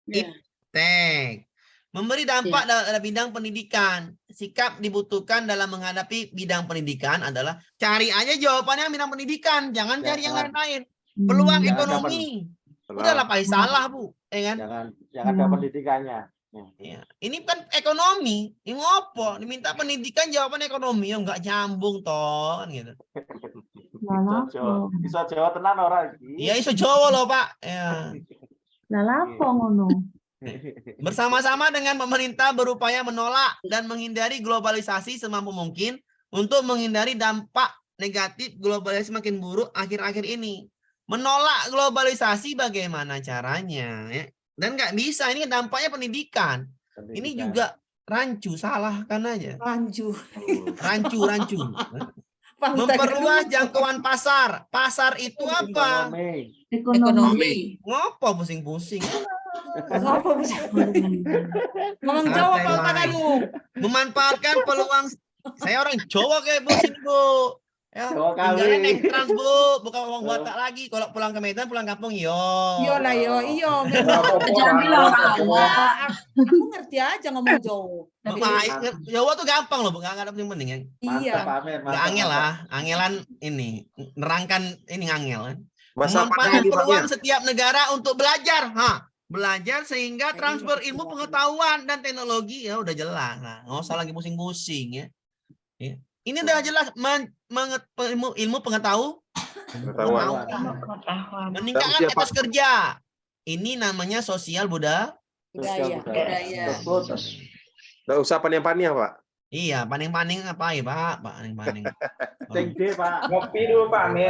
Iptek. Memberi dampak dalam bidang pendidikan. Sikap dibutuhkan dalam menghadapi bidang pendidikan adalah cari aja jawabannya bidang pendidikan, jangan cari yang lain-lain. Peluang Jangan ekonomi. Udahlah pasti salah, Bu, ya kan? Jangan ada pendidikannya. Ya. Ini kan ekonomi, ini ngopo? Diminta pendidikan jawaban ekonomi, ya nggak nyambung toh, kan gitu. Bisa Jawa tenan ora iki. Iya iso Jawa loh, Pak. Ya. Bersama-sama dengan pemerintah berupaya menolak dan menghindari globalisasi semampu mungkin untuk menghindari dampak negatif globalisasi makin buruk akhir-akhir ini. Menolak globalisasi bagaimana caranya? Ya. Dan nggak bisa, ini dampaknya pendidikan. Ini juga rancu, salahkan aja. Rancu. Rancu. Memperluas jangkauan pasar. Pasar itu apa? Ekonomi. Ngopo pusing-pusing? Ngomong Jawa Pak Tagalog. Memanfaatkan peluang. Saya orang Jawa kayak pusing, Bu. Ya, Jawa tinggalnya kali. naik trans, Bu. Bukan uang Batak lagi. Kalau pulang ke Medan, pulang kampung, yo. Iya lah yo, iya. Jambi lah orang. Aku ngerti aja ngomong Jawa. Jawa tuh gampang loh, nggak ada penting ya. Iya. Mantap, Pak Amir. Nggak angel lah, angelan ini nerangkan ini angel kan. Masa Memanfaatkan pandemi, Pak peluang Amir. setiap negara untuk belajar, belajar sehingga transfer ilmu pengetahuan dan teknologi ya udah jelas. Nah, nggak usah lagi pusing-pusing ya. Ini udah jelas ilmu pengetahuan. Meningkatkan etos kerja. Ini namanya sosial budaya. Budaya. Nggak usah paning-paning, Pak. Iya, paning-paning apa ya, Pak? Paning-paning. Sing D, Pak. Ngopi dulu Pak Amir.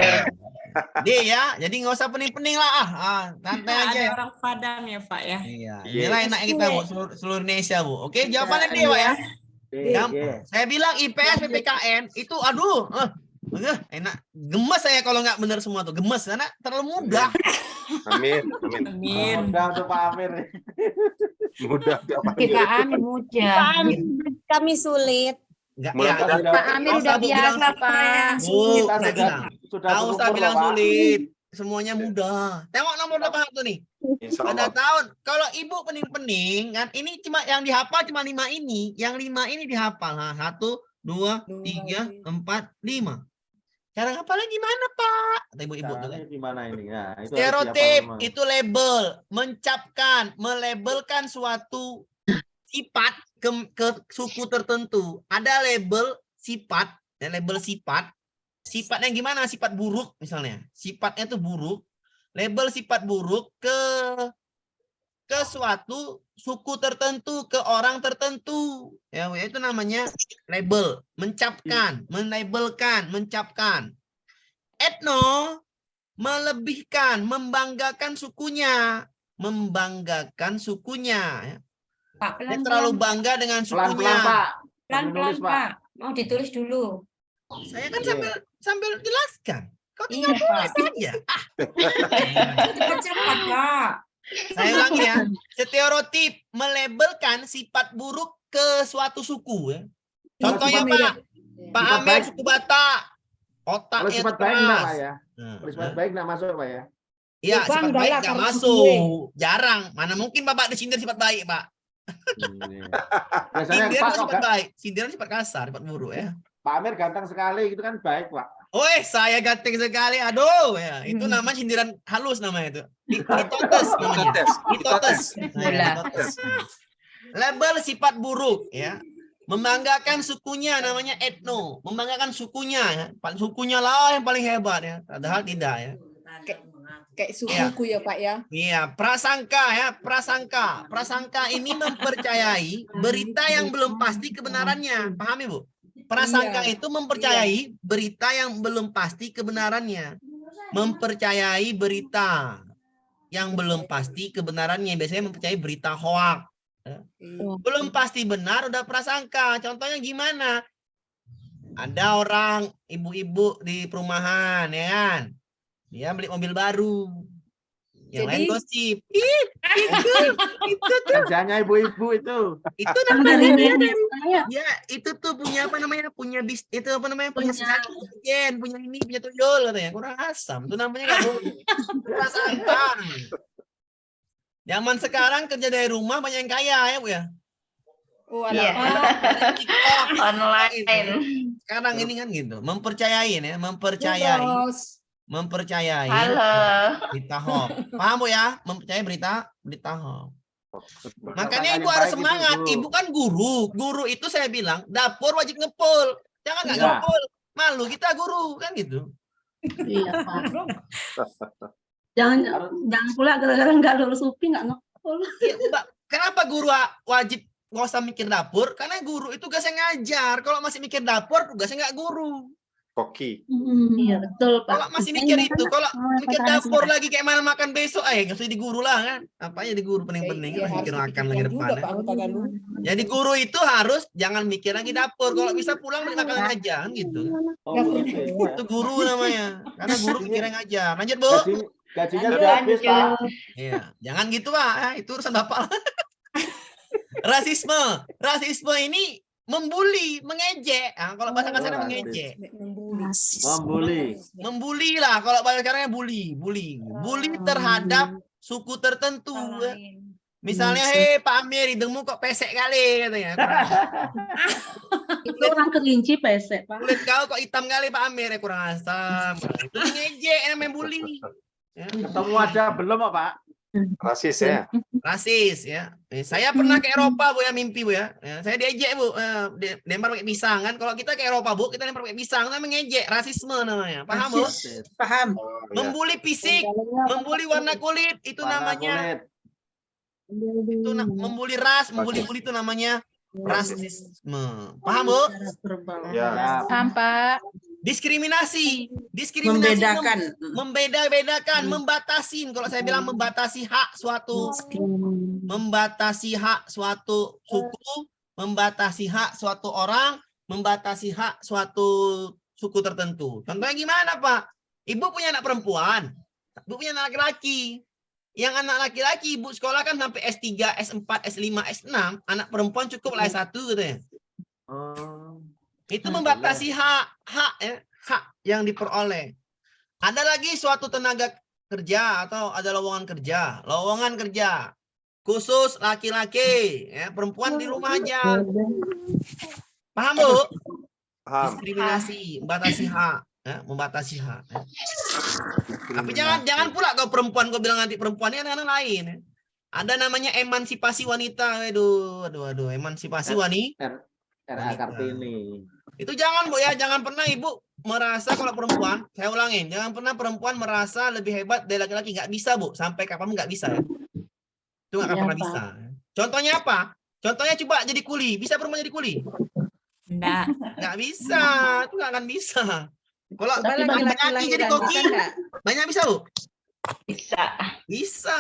Dia ya, jadi nggak usah pening-pening lah. Santai aja. Ada orang Padang ya Pak ya. Iya, inilah enak kita, Bu, seluruh Indonesia, Bu. Oke, jawabannya dia, Pak ya. Gampang. Saya bilang IPS PPKN itu aduh, enak. Gemes saya kalau nggak benar semua tuh. Gemes karena terlalu mudah. Amin. Mudah untuk Pak Amir. Mudah. PPKN mudah. Kami sulit. Enggak Mulai ya. dari- Pak Amir udah biasa, Pak. Bu, Sudah tahu usah berumur bilang loh, Pak. sulit. Semuanya mudah. Tengok nomor berapa satu nih? Insya Pada Allah. tahun. Kalau ibu pening-pening kan ini cuma yang dihafal cuma 5 ini. Yang 5 ini dihafal. 1, 2, 3, 4, 5. Cara ngapalnya gimana, Pak? Kata ibu-ibu tuh kan. Caranya gimana ini? Nah, itu harus Stereotip dihafal, itu label, mencapkan, melabelkan suatu sifat ke suku tertentu. Ada label sifat, label sifat. Sifatnya gimana? Sifat buruk misalnya. Sifatnya itu buruk. Label sifat buruk ke suatu suku tertentu, ke orang tertentu. Ya, itu namanya label, mencapkan, melabelkan, mencapkan. Etno melebihkan, membanggakan sukunya, ya. Pak, Dia terlalu bangga dengan Pelan-pelan, sukunya. Pak. Pelan-pelan, Menulis, Pak. Pak. Mau ditulis dulu. Saya kan sambil jelaskan. Kau Iya, tinggal tulis Pak. saja. Cepat-cepat, Pak. Saya ulangi ya. Stereotip melabelkan sifat buruk ke suatu suku ya. Contohnya Pak, Pak Sifat Amir baik. suku Batak, Kalau otaknya sifat baik enggak, Pak keras. ya? Nah, Kalau sifat baik enggak masuk, Pak ya? iya, Ya, Bang, sifat enggak baik lah, nggak karena masuk. Jarang. Mana mungkin Bapak disindir sifat baik, Pak. Biasanya Sindir Pak, sifat baik, sindiran sifat kasar, sifat buruk ya. Pak Amir ganteng sekali, itu kan baik, Pak. Woi, saya ganteng sekali. Aduh, ya. Itu namanya sindiran halus namanya itu. Hitotes namanya. Hitotes. Nah, ya, hitotes. Label sifat buruk ya. Membanggakan sukunya namanya etno. Membanggakan sukunya ya. Sukunya lah yang paling hebat ya. Padahal tidak ya. Kayak sukuku ya Pak ya. Iya, prasangka ya, prasangka. Prasangka ini mempercayai berita yang belum pasti kebenarannya. Paham Ibu? Prasangka Iya. itu mempercayai berita yang belum pasti kebenarannya. Mempercayai berita yang belum pasti kebenarannya. Biasanya mempercayai berita hoak. Belum pasti benar udah prasangka. Contohnya gimana? Ada orang ibu-ibu di perumahan ya kan? Dia beli mobil baru. Yang lain Jadi- gosip. Ih, itu tuh. Kerjanya ibu-ibu itu. Itu namanya ya itu tuh punya apa namanya, punya bis itu apa namanya, punya sesajen, punya ini, punya tuyul katanya, kurang asam itu namanya nggak boleh. Prasangka. Zaman sekarang kerja dari rumah banyak yang kaya ya Bu ya. Oh, Iya. ada TikTok, Online. sekarang ini kan gitu, mempercayai ya, mempercayai, Terus, mempercayai Halo. berita hoax. Paham Bu ya? Mempercayai berita hoax. Makanya Prasangka Ibu yang harus baik itu, semangat. Bu. Ibu kan guru. Guru itu saya bilang dapur wajib ngepul. Jangan nggak Iya. ngepul. Malu kita guru kan gitu. Iya, Pak. Jangan pula gara-gara nggak lulus UPI nggak ngepul. Ya, Mbak, kenapa guru wajib nggak usah mikir dapur? Karena guru itu tugasnya ngajar. Kalau masih mikir dapur, tugasnya nggak guru. Koki. Iya, betul, Pak. Kalau masih mikir itu, kalau mikir dapur lagi kayak mana makan besok, nggak usah di guru lah kan. Apa ya di guru penting-penting ya, kan mikir harus makan lagi dipikirkan juga depan. Pak anggota Galuh. Jadi guru itu harus jangan mikir lagi dapur. Kalau bisa pulang beli makanan aja kan gitu. Oh, begitu ya. Itu guru namanya. Karena guru mikirnya ngajar. Lanjut, Bu. Gajinya sudah habis, Pak. Iya, jangan gitu, Pak. Itu urusan Bapak. Rasisme. Rasisme ini membuli, mengejek. Nah, kalau bahasa kasarnya mengejek. Membuli. Membuli lah kalau bahasa kasarnya bully. Bully terhadap suku tertentu. Misalnya, hei Pak Amir, hidungmu kok pesek kali katanya. Itu orang kerinci pesek, Pak. Kulit kau kok hitam kali Pak Amir, kurang asam. Itu ngejek namanya bully. Ya. Ketemu aja belum, Pak? Rasis ya. Rasis ya. Saya pernah ke Eropa Bu ya, mimpi Bu ya. Saya diejek Bu, lempar pakai pisang kan. Kalau kita ke Eropa Bu, kita lempar pakai pisang, namanya ngejek, rasisme namanya. Paham Bu? Paham. Oh, ya. Membuli fisik, membuli warna kulit, itu Warna namanya kulit. membuli ras, membuli-buli itu namanya rasisme. Paham Bu? Ya. Sampai Diskriminasi. Diskriminasi Membedakan. membeda-bedakan, membatasin. Kalau saya bilang membatasi hak suatu suku, membatasi hak suatu orang, membatasi hak suatu suku tertentu. Contohnya gimana, Pak? Ibu punya anak perempuan, Ibu punya anak laki-laki. Yang anak laki-laki Ibu sekolah kan sampai S3, S4, S5, S6, anak perempuan cukup lah S1 gitu ya. Oh. Itu membatasi hak yang diperoleh. Ada lagi suatu tenaga kerja atau ada lowongan kerja khusus laki-laki, ya, perempuan di rumah aja. Paham Bu? Paham. Diskriminasi, membatasi hak. Ya. Tapi jangan pula kau perempuan kau bilang nanti perempuan ini anak-anak lain. Ya. Ada namanya emansipasi wanita. Aduh, emansipasi wanita. RA Kartini. Itu jangan Bu ya, jangan pernah Ibu merasa kalau perempuan, saya ulangin, jangan pernah perempuan merasa lebih hebat dari laki-laki, nggak bisa Bu, sampai kapan nggak bisa ya. Itu nggak akan Iya, pernah Pak. bisa. Contohnya apa? Contohnya coba jadi kuli, bisa perempuan jadi kuli? Enggak. Nggak bisa, itu nggak akan bisa. Kalau Coba laki-laki jadi koki, banyak bisa Bu? bisa. Bisa.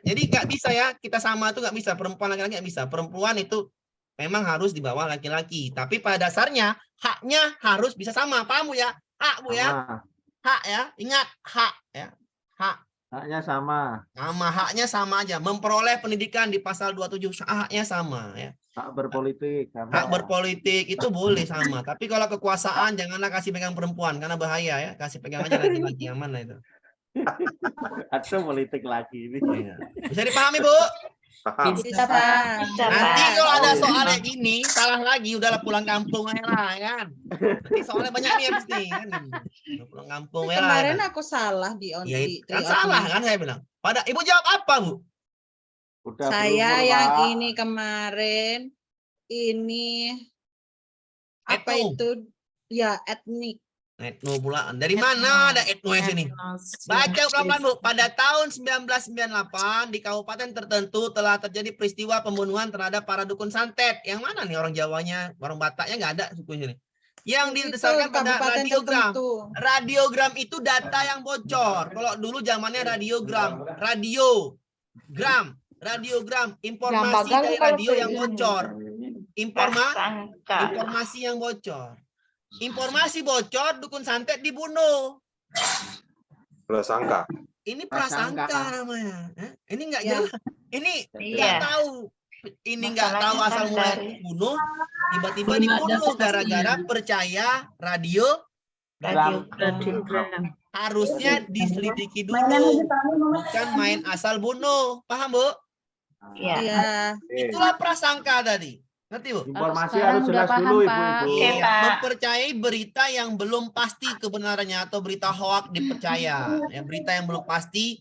Jadi nggak bisa ya, kita sama itu nggak bisa, perempuan laki-laki nggak bisa. Perempuan itu memang harus di bawah laki-laki, tapi pada dasarnya haknya harus bisa sama. Paham Bu ya? Hak Bu ya, hak ya, ingat hak ya, hak Haknya sama. Sama, haknya sama aja. Memperoleh pendidikan di pasal 27 haknya sama ya. Hak berpolitik sama. Hak berpolitik itu boleh sama. Tapi kalau kekuasaan janganlah kasih pegang perempuan karena bahaya ya. Kasih pegang aja laki-laki, aman lah itu. Ada politik lagi ini. Iya. Bisa dipahami, Bu? Paham. Bisa, Pak. Bisa, Nanti Pak. kalau ada soal kayak gini, salah lagi, udahlah pulang kampung aja lah, ya kan? Nanti soalnya banyak nih habis nih, kan? Udah pulang kampung ya lah. Kemarin kan? aku salah di on Ya, di kan di salah outline. kan saya bilang. Pada Ibu jawab apa, Bu? Udah Saya berumur, yang Pak. ini kemarin ini apa Etno. itu ya etnik. Etno pula. Dari mana ada etno di sini? Baca pelan-pelan, Bu. Pada tahun 1998 di kabupaten tertentu telah terjadi peristiwa pembunuhan terhadap para dukun santet. Yang mana nih orang Jawanya, orang Bataknya nggak ada suku sini. Yang Itu didasarkan pada kabupaten radiogram. tertentu. Radiogram itu data yang bocor. Kalau dulu zamannya radiogram, radiogram, informasi Gambagan dari kalau radio yang bocor. Prasangka. Informasi yang bocor. Informasi bocor, dukun santet dibunuh. Prasangka. Ini Prasangka. prasangka namanya. Hah? Ini nggak Ya. jelas. Ini Iya. nggak tahu. Ini nggak tahu Masalahnya asal kan mulai dari- dibunuh. Tiba-tiba Belum ada dibunuh saksinya. gara-gara percaya radio. Radiogram. Harusnya diselidiki dulu. Bukan main asal bunuh. Paham, Bu? Iya. Iya. Itulah prasangka tadi. Ngerti, Bu? Informasi Sekarang harus udah jelas paham, dulu, Pak. Ibu-ibu. Oke, Iya, Pak. mempercayai berita yang belum pasti kebenarannya atau berita hoak dipercaya. Ya, berita yang belum pasti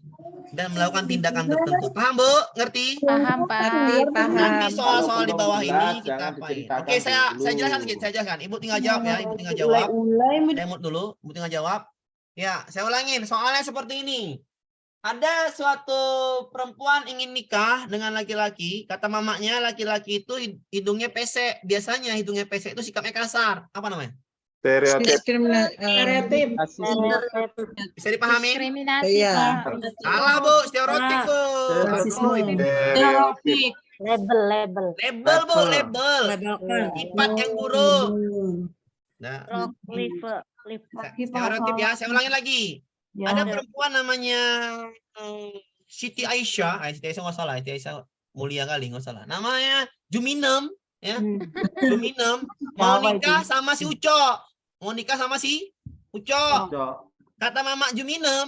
dan melakukan tindakan tertentu. Paham, Bu? Ngerti? Paham, Pak. Ngerti, paham. Nanti soal-soal di Kalau bawah belum ini jelas, kita jangan apain. diceritakan Oke, saya dulu. jelaskan sedikit, saya jelaskan. Ibu tinggal jawab ya, Ibu tinggal jawab. Saya mute dulu, Ibu tinggal jawab. Ya, saya ulangin. Soalnya seperti ini. Ada suatu perempuan ingin nikah dengan laki-laki, kata mamanya laki-laki itu hidungnya pesek. Biasanya hidungnya pesek itu sikapnya kasar. Apa namanya? Stereotip. Diskriminatif. Bisa dipahami? Diskriminasi, Iya. Pak. Salah, Bu. Stereotip, Bu. Aduh, ini Stereotip. Label. label, Bu, label. Sifat yang buruk. Nah, stereotip ya. Saya ulangi lagi. Ya. Ada perempuan namanya Siti Aisyah. Siti Aisyah nggak salah. Siti Aisyah mulia kali nggak salah. Namanya Juminem, ya. Juminem mau nikah sama si Ucok. Mau nikah sama si Ucok. Cok. Kata Mama Juminem,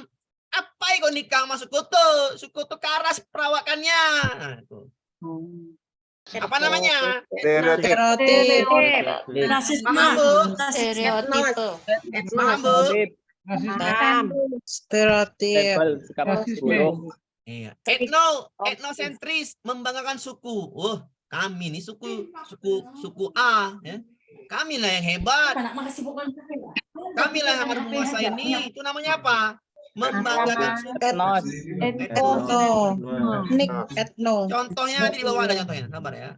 apa kau nikah sama Sukutu? Sukutu karas perawakannya. Nah, itu. Apa namanya? Stereotip. Stereotip. Paham, Bu? Stereotipe. Paham, Bu? Stereotip. Iya. Etnosentris membanggakan suku. Kami nih suku A, ya. Kami lah yang hebat. Kami lah yang harus menguasai ini. Itu namanya apa? Membanggakan suku. Etno. Nik etno. Contohnya di bawah ada contohnya, sabar ya.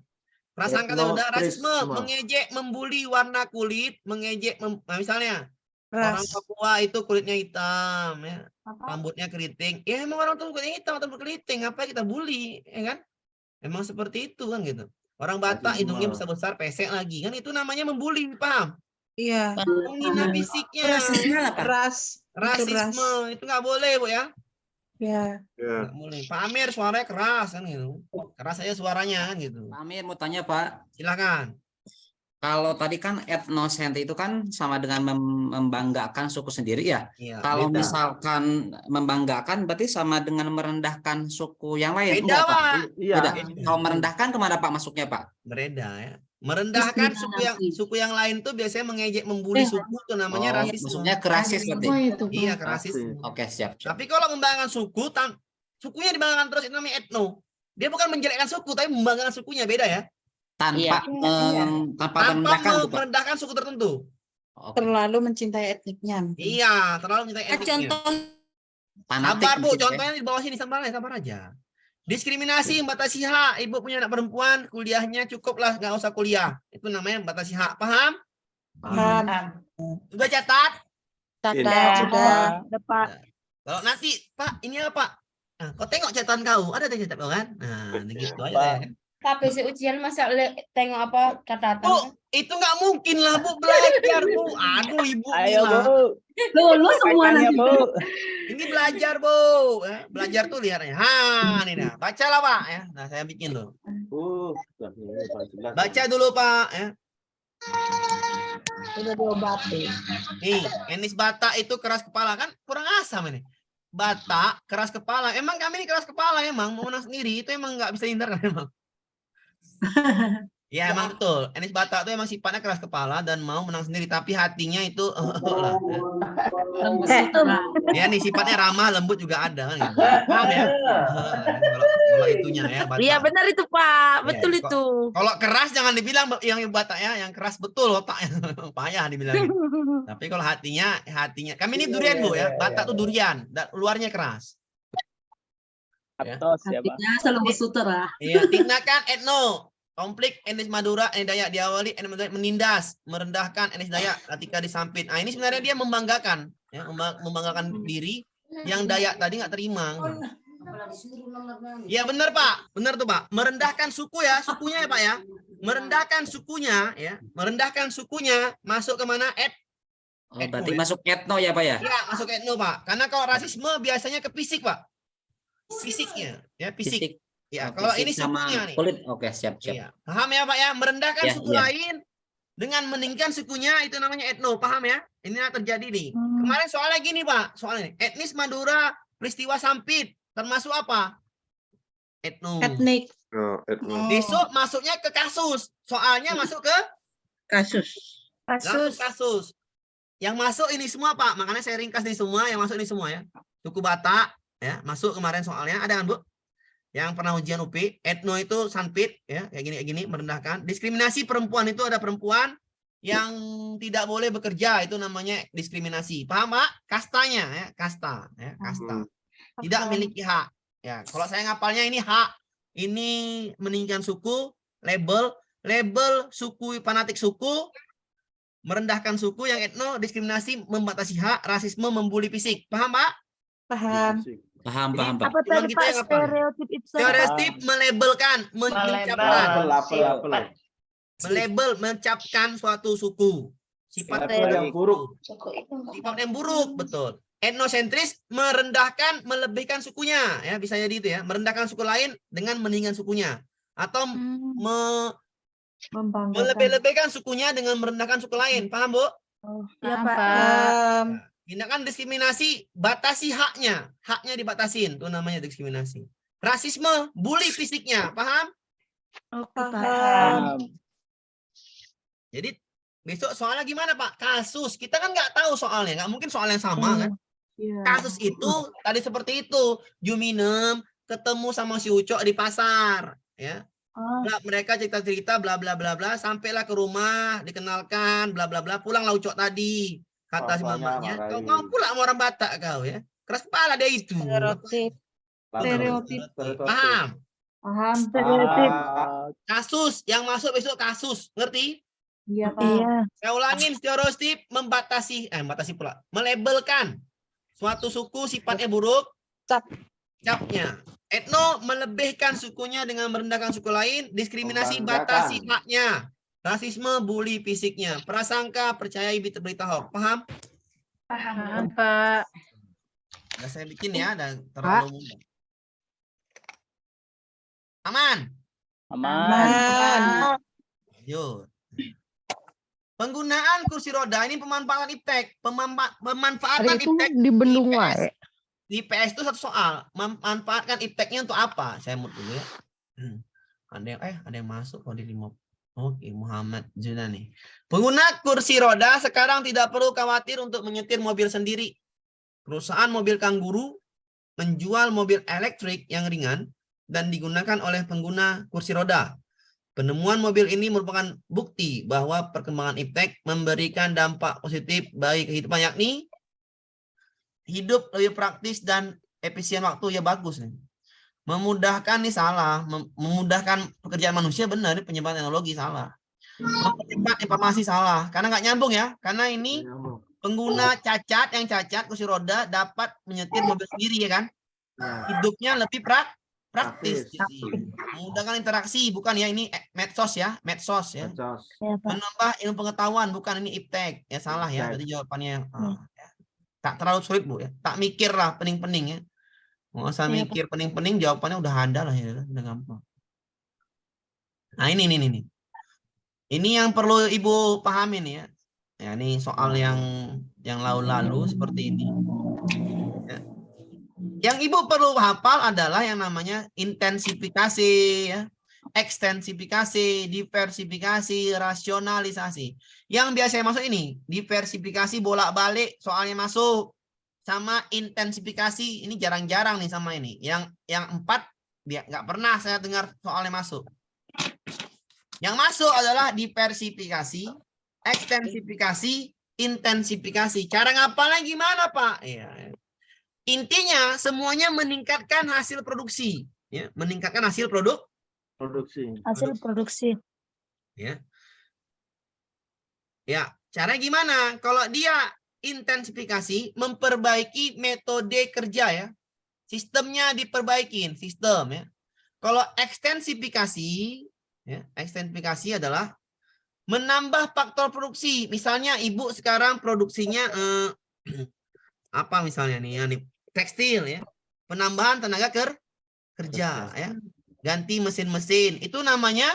Prasangka itu udah rasisme, Etnotrisme. mengejek, membuli warna kulit, mengejek, nah, misalnya orang Ras. Papua itu kulitnya hitam, ya. Rambutnya keriting. Ya emang orang tuh kulitnya hitam atau keriting, apa kita bully, ya kan? Emang seperti itu kan gitu. Orang Batak Rasisme. hidungnya besar-besar, pesek lagi kan itu namanya membuli, paham? Iya. Menghina fisiknya. Ras. Rasisme itu nggak boleh, Bu ya. Ya. Ya. Nggak boleh. Pak Amir suaranya keras kan gitu. Keras aja suaranya kan gitu. Pak Amir mau tanya Pak, Silakan. kalau tadi kan etnosentri itu kan sama dengan membanggakan suku sendiri ya. Iya. Kalau beda. misalkan membanggakan berarti sama dengan merendahkan suku yang lain. Beda, Enggak, Pak? Pak. Iya. Beda. Kalau merendahkan kemana Pak masuknya Pak? Berbeda ya. Merendahkan suku yang lain tuh biasanya mengejek, membuli suku itu namanya Oh, rasisme. maksudnya ke rasis berarti. Iya, ke rasisme. Oke, siap. Tapi kalau membanggakan suku, sukunya dibanggakan terus itu namanya etno. Dia bukan menjelekkan suku, tapi membanggakan sukunya, beda ya. Tanpa tanpa merendahkan tuh, Pak. merendahkan suku tertentu. Oke. Terlalu mencintai etniknya. Iya, terlalu mencintai etniknya. Contoh Fanatik Sabar, Bu. mungkin, ya. Contohnya di bawah sini, sabar aja. Diskriminasi, membatasi hak. Ibu punya anak perempuan, kuliahnya cukuplah, nggak usah kuliah. Itu namanya membatasi hak. Paham? Paham. Sudah catat? Sudah. Kalau nanti, Pak, ini apa? Nah, kau tengok catatan kau. Ada catatan kau kan? Nah, gitu aja. Ya. habis ujian masa tengok apa catatan? Bu, itu nggak mungkin lah Bu, belajar Bu. Aduh Ibu. Ayo gila. Bu. Lulus semua Bacaannya, nanti. Bu. Ini belajar Bu. Belajar tuh lihatnya. Ini nah. Bacalah Pak ya. Nah saya bikin tuh. Baca dulu Pak ya. Udah diobati. Nih, Enis Batak itu keras kepala kan kurang asam ini. Batak keras kepala. Emang kami ini keras kepala emang mau menang sendiri itu emang nggak bisa hindarkan emang. Ya emang betul. Enis Batak itu emang sifatnya keras kepala dan mau menang sendiri tapi hatinya itu lah. Lembut sutera. Ya nih sifatnya ramah lembut juga ada kan gitu. Paham ya? Kalau itunya ya Batak. Iya benar itu Pak, Ya, betul kok- itu. Kalau keras jangan dibilang yang Batak ya, yang keras betul otaknya. Payah dibilang. Tapi kalau hatinya kami ini durian Bu ya. Batak tuh durian, luarnya keras. Atos ya, Pak. Hatinya selembut sutera. Iya, tindakan etno. Konflik etnis Madura, etnis Dayak diawali etnis Madura menindas, merendahkan etnis Dayak ketika disampit. Nah, ini sebenarnya dia membanggakan, ya, membanggakan diri yang Dayak tadi nggak terima. Ya benar Pak, benar tuh Pak. Merendahkan suku ya, sukunya ya Pak ya. Merendahkan sukunya ya, merendahkan sukunya masuk ke mana? Oh, berarti ya. masuk etno ya Pak ya? Ya, masuk etno Pak. Karena kalau rasisme biasanya ke fisik Pak. Fisiknya, ya fisik. Fisik. Ya, Oh, kalau fisik ini sama sukunya nih. kulit. Oke, siap. Iya. Paham ya Pak ya? Merendahkan Ya, suku ya. lain dengan meninggikan sukunya itu namanya etno. Paham ya? Ini yang terjadi nih. Kemarin soalnya gini Pak, soalnya nih. Etnis Madura peristiwa Sampit termasuk apa? Etno. Etnik. Oh, etno. Besok masuknya ke kasus. Soalnya masuk ke Kasus. langsung kasus. Yang masuk ini semua Pak. Makanya saya ringkas ini semua. Yang masuk ini semua ya. Suku Batak ya masuk kemarin soalnya. Ada kan Bu? Yang pernah ujian UP, etno itu Sampit ya, kayak gini merendahkan. Diskriminasi perempuan itu ada perempuan yang tidak boleh bekerja, itu namanya diskriminasi. Paham Pak? Kastanya ya, kasta ya, kasta. Tidak memiliki hak. Ya, kalau saya ngapalnya ini hak. Ini meninggikan suku, label suku fanatik suku, merendahkan suku yang etno, diskriminasi, membatasi hak, rasisme, membuli fisik. Paham Pak? Paham. Paham Pak. Apa Cuman tadi kita Pak yang apa? stereotip itu? Stereotip melabelkan, mencapkan, mencapkan suatu suku. Sifat yang buruk. Sifat yang buruk, betul. Etnosentris merendahkan, melebihkan sukunya, ya bisa jadi itu ya, merendahkan suku lain dengan meninggikan sukunya, atau melebih-lebihkan sukunya dengan merendahkan suku lain. Paham Bu? Ya Pak. Paham. Tindakan diskriminasi, batasi haknya dibatasin, itu namanya diskriminasi. Rasisme, bully fisiknya, paham? Paham. Jadi besok soalnya gimana Pak? Kasus, kita kan nggak tahu soalnya, nggak mungkin soal yang sama kan? Kasus itu tadi seperti itu, Juminem ketemu sama si Ucok di pasar, ya. Mereka cerita-cerita bla bla bla bla, sampailah ke rumah, dikenalkan bla bla bla, pulanglah Ucok tadi. Kata si mamanya, kau mau pula sama orang Batak kau ya. Keras kepala dia itu. Stereotip. Paham? Paham. Kasus yang masuk besok kasus, ngerti? Iya, Pak. Saya ulangin, stereotip membatasi, pula, melabelkan suatu suku sifatnya buruk, capnya. Etno melebihkan sukunya dengan merendahkan suku lain, diskriminasi batasi haknya. Rasisme, bully fisiknya. Prasangka, percayai berita hoax. Paham? Paham Pak. Udah saya bikin ya, dan terlalu mudah. Aman? Aman. Yuk. Penggunaan kursi roda ini pemanfaatan iptek. Pemanfaatan iptek di bendung wae. di PS itu satu soal. Memanfaatkan ipteknya untuk apa? Saya mau dulu ya. Ada yang masuk kok di 5. Oke, Muhammad Junani. Pengguna kursi roda sekarang tidak perlu khawatir untuk menyetir mobil sendiri. Perusahaan mobil Kangguru menjual mobil elektrik yang ringan dan digunakan oleh pengguna kursi roda. Penemuan mobil ini merupakan bukti bahwa perkembangan iptek memberikan dampak positif bagi kehidupan, yakni hidup lebih praktis dan efisien waktu. Ya bagus nih. Memudahkan nih salah, memudahkan pekerjaan manusia benar, penyebaran teknologi salah. Mempercepat informasi salah, karena nggak nyambung ya. Karena ini pengguna cacat yang cacat kursi roda dapat menyetir mobil sendiri ya kan. Hidupnya lebih Praktis. Jadi, memudahkan interaksi, bukan ya ini medsos ya, medsos ya. Medsos. Menambah ilmu pengetahuan, bukan ini iptek. Ya salah ya, Iptek. jadi jawabannya ya. Tak terlalu sulit Bu ya. Tak mikir lah pening-pening ya. Nggak usah mikir pening-pening, jawabannya udah ada lah ya, udah gampang. Nah ini. Ini yang perlu Ibu pahamin ya. Ya ini soal yang lalu-lalu seperti ini. Ya. Yang Ibu perlu hafal adalah yang namanya intensifikasi ya. Ekstensifikasi, diversifikasi, rasionalisasi. Yang biasanya masuk ini, diversifikasi bolak-balik soalnya masuk. Sama intensifikasi ini jarang-jarang nih sama ini. Yang 4 dia nggak pernah saya dengar soalnya masuk. Yang masuk adalah diversifikasi, ekstensifikasi, intensifikasi. Cara ngapalnya gimana, Pak? Ya. Intinya semuanya meningkatkan hasil produksi, ya, meningkatkan hasil Produksi. Hasil produksi. ya. Ya, caranya gimana? Kalau dia intensifikasi, memperbaiki metode kerja ya. Sistemnya diperbaikin, sistem ya. Kalau ekstensifikasi, ya, ekstensifikasi adalah menambah faktor produksi. Misalnya Ibu sekarang produksinya apa misalnya nih, ya, nih tekstil ya. Penambahan tenaga kerja ya. Ganti mesin-mesin. Itu namanya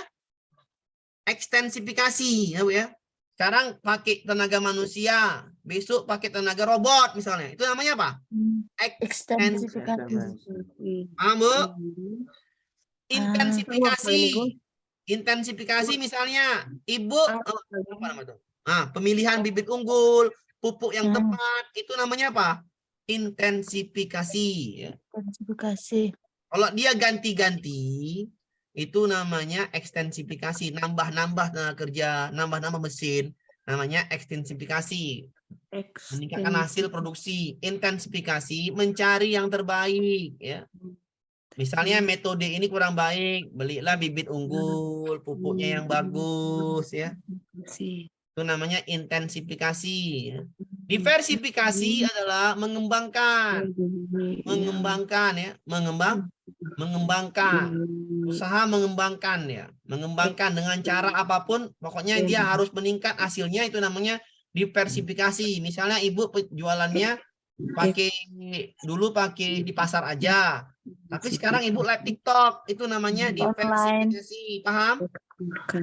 ekstensifikasi ya Bu ya. Sekarang pakai tenaga manusia, besok pakai tenaga robot misalnya. Itu namanya apa? Ekstensifikasi. Paham Bu? Intensifikasi. Intensifikasi misalnya Ibu apa nama itu? Pemilihan bibit unggul, pupuk yang tepat, itu namanya apa? Intensifikasi ya. Intensifikasi. Kalau dia ganti-ganti, itu namanya ekstensifikasi, nambah-nambah tenaga kerja, nambah-nambah mesin, namanya ekstensifikasi. Meningkatkan hasil produksi. Intensifikasi, mencari yang terbaik ya. Misalnya metode ini kurang baik, belilah bibit unggul, pupuknya yang bagus ya. Itu namanya intensifikasi ya. Diversifikasi adalah mengembangkan ya, mengembangkan, usaha mengembangkan ya, mengembangkan dengan cara apapun, pokoknya dia harus meningkat hasilnya, itu namanya diversifikasi. Misalnya Ibu jualannya dulu pakai di pasar aja, tapi sekarang Ibu live TikTok, itu namanya diversifikasi. Paham?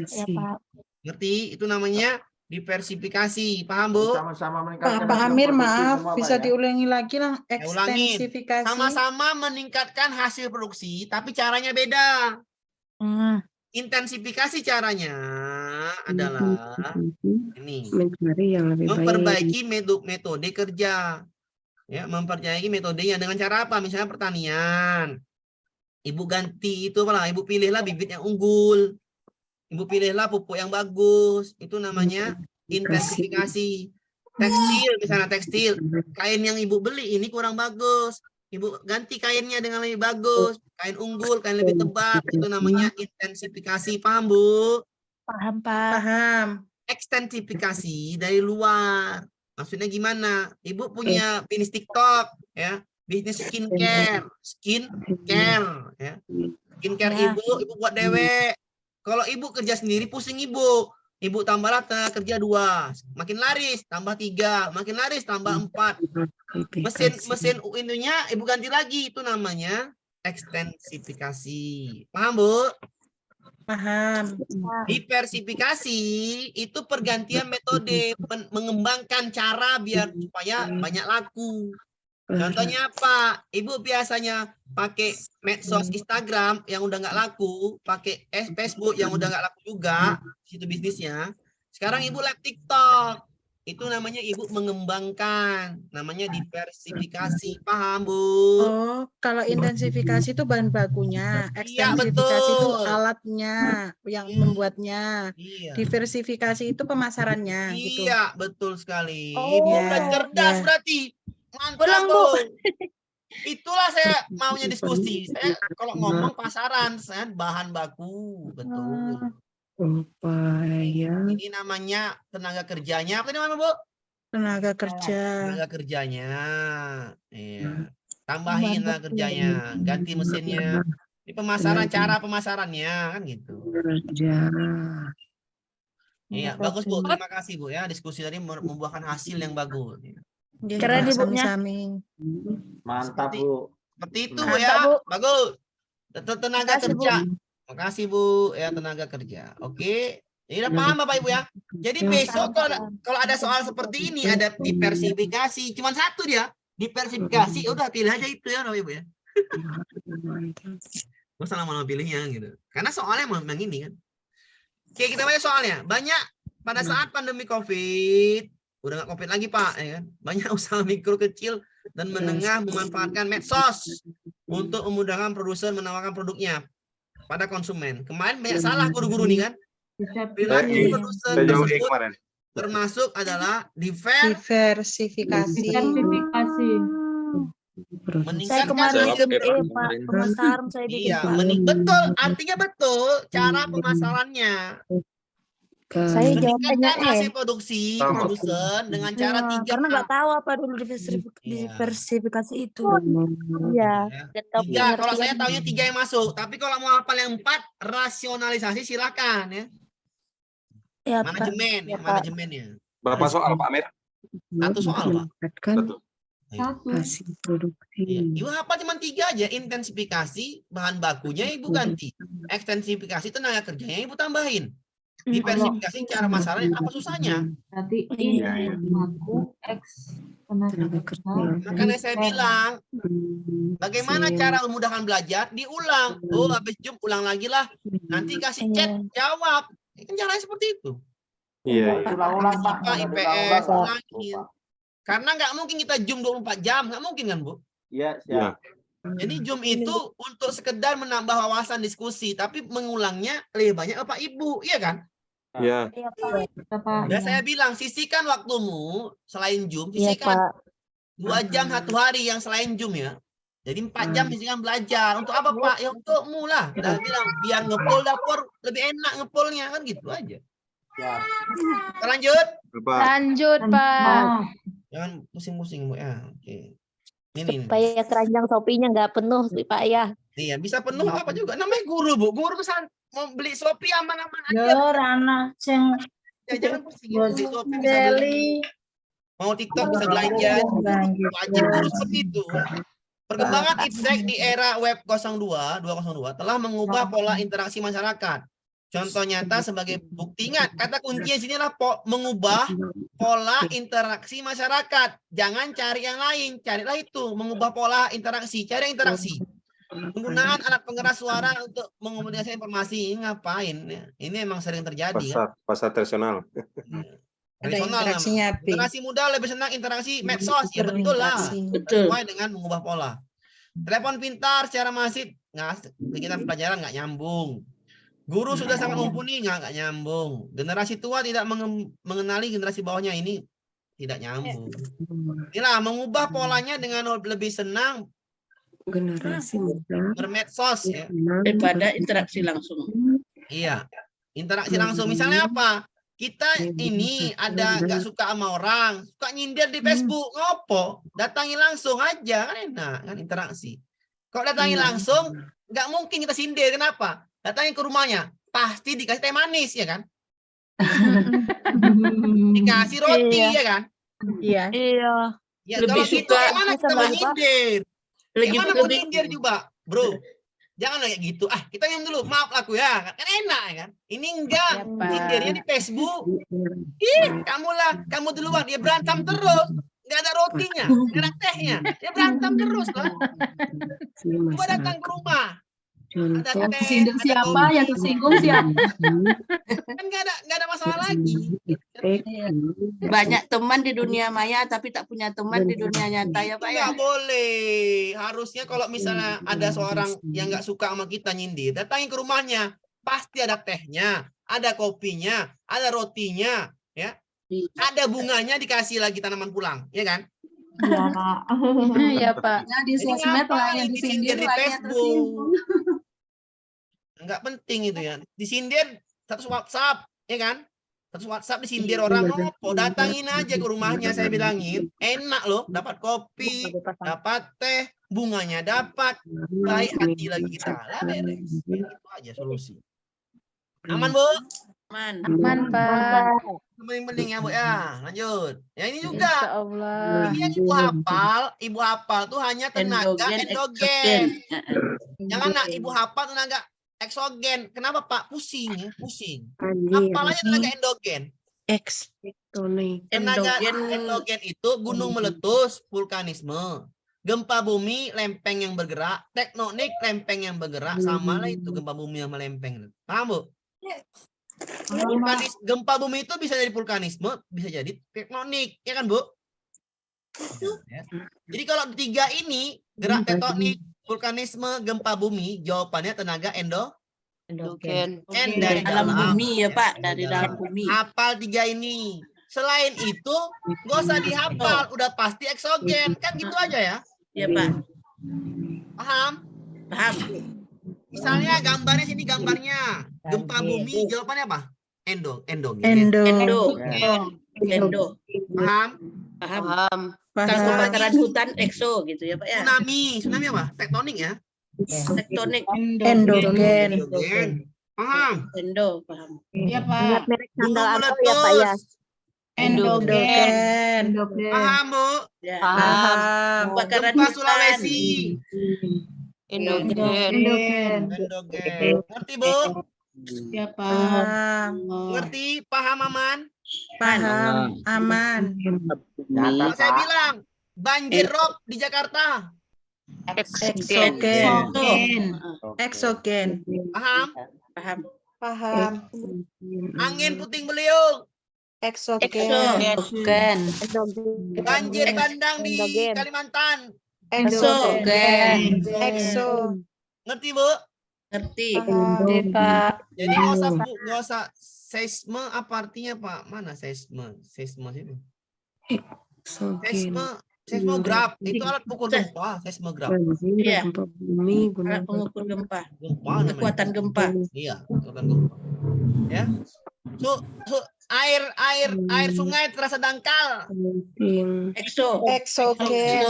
Ya, Pak. Ngerti? Itu namanya diversifikasi. Paham Bu? Sama-sama meningkatkan Pak hasil Amir, produksi maaf, semua, Pak, bisa ya. diulangi lagi lah. Saya ulangin. Ekstensifikasi. Sama-sama meningkatkan hasil produksi, tapi caranya beda. Intensifikasi caranya adalah ini. Mencari yang lebih Memperbaiki metode kerja. Ya, memperbaiki metodenya dengan cara apa? Misalnya pertanian. Ibu ganti itu apa? Ibu pilihlah bibit yang unggul. Ibu pilihlah pupuk yang bagus. Itu namanya intensifikasi. Tekstil, misalnya tekstil. Kain yang Ibu beli ini kurang bagus. Ibu ganti kainnya dengan lebih bagus. Kain unggul, kain lebih tebal. Itu namanya intensifikasi. Paham Bu? Paham, Pak. Paham. Ekstensifikasi dari luar. Maksudnya gimana? Ibu punya bisnis TikTok, ya, bisnis skincare ya. Skincare Ibu buat dewek. Kalau Ibu kerja sendiri pusing Ibu. Ibu tambahlah tenaga kerja 2, makin laris tambah 3, makin laris tambah 4. Mesin ininya Ibu ganti lagi, itu namanya ekstensifikasi. Paham Bu? Paham. Diversifikasi itu pergantian metode, mengembangkan cara biar supaya banyak laku. Contohnya apa? Ibu biasanya pakai medsos Instagram yang udah nggak laku, pakai Facebook yang udah nggak laku juga, situ bisnisnya. Sekarang Ibu live TikTok. Itu namanya Ibu mengembangkan, namanya diversifikasi. Paham, Bu? Oh, kalau intensifikasi itu bahan bakunya, Iya, ekstensifikasi itu betul. alatnya yang membuatnya. Iya. Diversifikasi itu pemasarannya gitu. Iya, betul sekali. Oh, Ibu ya, udah cerdas ya. berarti. Mantap, Ulang, Bu. Bu. Itulah saya maunya diskusi. Saya kalau ngomong pasaran, saya bahan baku, betul. Upaya Ini namanya tenaga kerjanya. Apa namanya, Bu? tenaga kerja. Tenaga kerjanya. Iya. Tambahin tenaga kerjanya, ganti mesinnya, Ini pemasaran, cara pemasarannya kan gitu. Iya, bagus Bu. Terima kasih Bu ya. Diskusi tadi membuahkan hasil yang bagus. Keren nih sami-sami. Mantap, Bu. Seperti itu Mantap, ya. Bu. Bagus. Tenaga Makasih, Bu. kerja. Makasih Bu ya, tenaga kerja. Oke. Ini udah paham Bapak Ibu ya. Jadi besok kalau ada soal seperti ini, ada diversifikasi, cuma satu dia, diversifikasi, udah pilih aja itu ya Bapak Ibu ya. Masa lama-lama pilihnya gitu. Karena soalnya memang ini kan. Oke, kita banyak soalnya. Banyak pada saat pandemi COVID, udah nggak COVID lagi Pak, ya kan? Banyak usaha mikro kecil dan menengah memanfaatkan medsos untuk memudahkan produsen menawarkan produknya pada konsumen. Kemarin banyak salah guru-guru nih kan. Perilaku produsen Saya jauhi tersebut kemarin. termasuk adalah Diversifikasi. Saya meningkatkan kemarin nilai Pak, pemasaran saya di Iya, betul, artinya betul cara pemasarannya. Saya jawabannya Meningkatkan hasil produksi produsen dengan cara Iya, 3 karena nggak tahu apa dulu diversifikasi itu. Iya. Tiga, kalau saya tahunya 3 yang masuk, tapi kalau mau hafal yang 4, rasionalisasi silakan ya. Ya, Pak. Manajemen, Ya, ya, Pak. manajemennya. Berapa soal Pak Amir? Satu soal, Pak. Satu. Hasil produksi. Iya. Ibu hafal cuma 3 aja, intensifikasi, bahan bakunya Ibu ganti. Ekstensifikasi tenaga kerjanya Ibu tambahin. Diversifikasi cara masalahnya apa susahnya? Berarti Iya. baku X tenaga kerja. Makanya saya bilang, bagaimana cara memudahkan belajar? Diulang. Oh, habis jump ulang lagi lah. Nanti kasih chat, jawab. Kan caranya seperti itu. Iya. Ulang-ulang Pak. Pak, IPS, ulangin. Karena nggak mungkin kita Zoom 24 jam, nggak mungkin kan Bu? Iya, Iya. siap. Jadi Zoom itu untuk sekedar menambah wawasan diskusi, tapi mengulangnya lebih banyak Bapak Ibu, iya kan? Iya. Iya, Pak. Dan saya bilang, sisihkan waktumu selain Zoom, Iya, sisihkan Pak. 2 jam 1 hari yang selain Zoom ya. Jadi 4 jam sisihkan belajar. Untuk apa Pak? Ya untukmu lah. Dan bilang, biar ngepol dapur lebih enak ngepolnya kan gitu aja. Ya. Kita lanjut. Pak. Lanjut, Pak. Jangan pusing-pusing Bu ya. Oke. Ini. Supaya keranjang Shopee-nya nggak penuh sih Pak ya. Iya, bisa penuh apa juga. Namanya guru Bu. Guru pesan mau beli Shopee aman-aman aja. Yo Rana ceng Ya, jangan pusing. Beli Shopee bisa beli. Mau TikTok bisa belanja. Wajib guru seperti itu. Perkembangan iptek di era web 202 telah mengubah pola interaksi masyarakat. Contoh nyata sebagai bukti, ingat kata kuncinya di sini adalah mengubah pola interaksi masyarakat. Jangan cari yang lain, carilah itu mengubah pola interaksi, cari interaksi. Penggunaan alat pengeras suara untuk mengomunikasi informasi ini ngapain? Ini emang sering terjadi kan? Pasar tradisional. Ada Tradisional interaksinya, namanya. Pi. Generasi muda lebih senang interaksi medsos, ya betul lah. Sesuai dengan mengubah pola. Telepon pintar secara masif, kegiatan pelajaran nggak nyambung. Guru sudah sangat mumpuni, nggak nyambung. Generasi tua tidak mengenali generasi bawahnya, ini tidak nyambung. Inilah mengubah polanya dengan lebih senang generasi muda bermedsos ya. Daripada interaksi langsung. Iya, interaksi langsung. Misalnya apa? Kita ini ada nggak suka sama orang, suka nyindir di Facebook, ngopo? Datangi langsung aja, kan enak, kan interaksi. Kalau datangi langsung, nggak mungkin kita sindir. Kenapa? Datangi ke rumahnya, pasti dikasih teh manis, ya kan? Dikasih roti, ya kan? Iya. Iya. Ya, Lebih kalau gitu, suka- gimana kita mau nyindir? Gimana mau nyindir juga, bro? Jangan kayak gitu. Ah, kita yang dulu. Maaf aku ya. Kan enak ya kan? Ini enggak. Ya, Pak. Nyindirnya di Facebook. Ih, kamu duluan. Dia berantem terus. Nggak ada rotinya. Nggak ada tehnya. Dia berantem terus lah. Coba datang ke rumah. Ada yang teh, tersindir ada siapa kopi. yang tersinggung siapa Kan nggak ada masalah lagi. Banyak teman di dunia maya tapi tak punya teman di dunia nyata ya Pak ya. Nggak boleh. Harusnya kalau misalnya ada seorang yang nggak suka sama kita nyindir, datangin ke rumahnya. Pasti ada tehnya, ada kopinya, ada rotinya, ya. Ada bunganya, dikasih lagi tanaman pulang, ya kan? Iya Pak Iya, Pak. nah di Jadi sosmed ngapain lah yang disindir di lah yang Facebook? tersinggung Nggak penting itu ya. Disindir status WhatsApp, ya kan? Status WhatsApp disindir orang, ngopo? Datangin aja ke rumahnya, saya bilangin. Enak loh, dapat kopi, dapat teh, bunganya dapat, baik hati lagi kita. Lah beres. Itu aja solusi. Aman, Bu? Aman. Pak. Penting ya, Bu ya. Lanjut. Ya ini juga. Allah. Ini yang ibu hafal tuh hanya tenaga endogen. Jangan nak ibu hafal tenaga eksogen. Kenapa Pak? Pusing ya, pusing. Hafal aja tenaga endogen. Tenaga endogen itu gunung meletus, vulkanisme. Gempa bumi, lempeng yang bergerak. Tektonik, lempeng yang bergerak. Sama lah itu gempa bumi sama lempeng. Paham, Bu? Gempa bumi itu bisa jadi vulkanisme, bisa jadi tektonik, ya kan, Bu? Ya. Jadi kalau tiga ini, gerak tektonik, vulkanisme, gempa bumi, jawabannya tenaga Endogen. dari dalam bumi ya Pak, dari dalam bumi. Hafal tiga ini. Selain itu, nggak usah dihafal, udah pasti eksogen, kan gitu aja ya? Iya Pak. Paham? Paham. Misalnya gambarnya sini gambarnya gempa bumi, jawabannya apa? Endogen. Endo. Paham? Paham. Kalau kebakaran hutan ekso gitu ya Pak ya. Tsunami apa? Tektonik ya? Tektonik. Endogen. Paham? Endo, paham. Iya, Ingat Pak. merek Gunung tanggal apa ya Pak ya? Endogen. Paham, Bu? Ya. Paham. Kebakaran Gempa hutan. Sulawesi. Endogen. Ngerti, Bu? Iya, Pak. Ngerti? Paham, Aman? Paham. Aman. Kalau saya bilang banjir rob di Jakarta. Eksogen. Paham? Paham. Angin puting beliung. Eksogen. Banjir bandang di Kalimantan. Eksogen. Ngerti, Bu? Ngerti. Pak. Jadi nggak usah seisme apa artinya, Pak? Mana seisme? Seisme sini. Seismograf itu alat ukur gempa, seismograf. Iya. Alat pengukur gempa. Kekuatan gempa. Iya, kekuatan gempa. Ya. Air sungai terasa dangkal. Eksogen.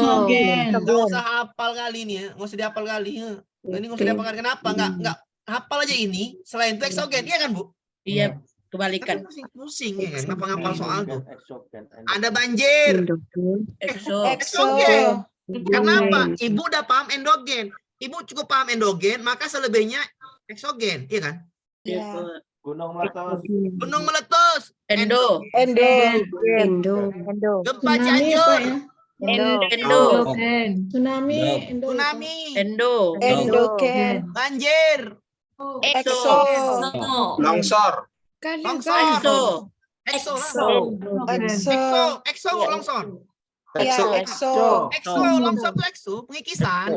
Nggak usah hafal kali ini ya, nggak usah dihafal kali ya. Ini nggak usah dihafal kali. Kenapa? Nggak hafal aja ini. Selain itu eksogen, iya kan, Bu? Iya, kebalikan. Pusing ya kan? Kenapa ngapal soal tuh? Ada banjir. Eksogen. Kenapa? Ibu udah paham endogen. Ibu cukup paham endogen, maka selebihnya eksogen, iya kan? Iya. Gunung meletus. Gunung meletus. Endo. Gempa Cianjur. Endo. Tsunami. Endo. Banjir. Ekso. Longsor. Longsor. Ekso. Longsor. Longsor tuh ekso, pengikisan.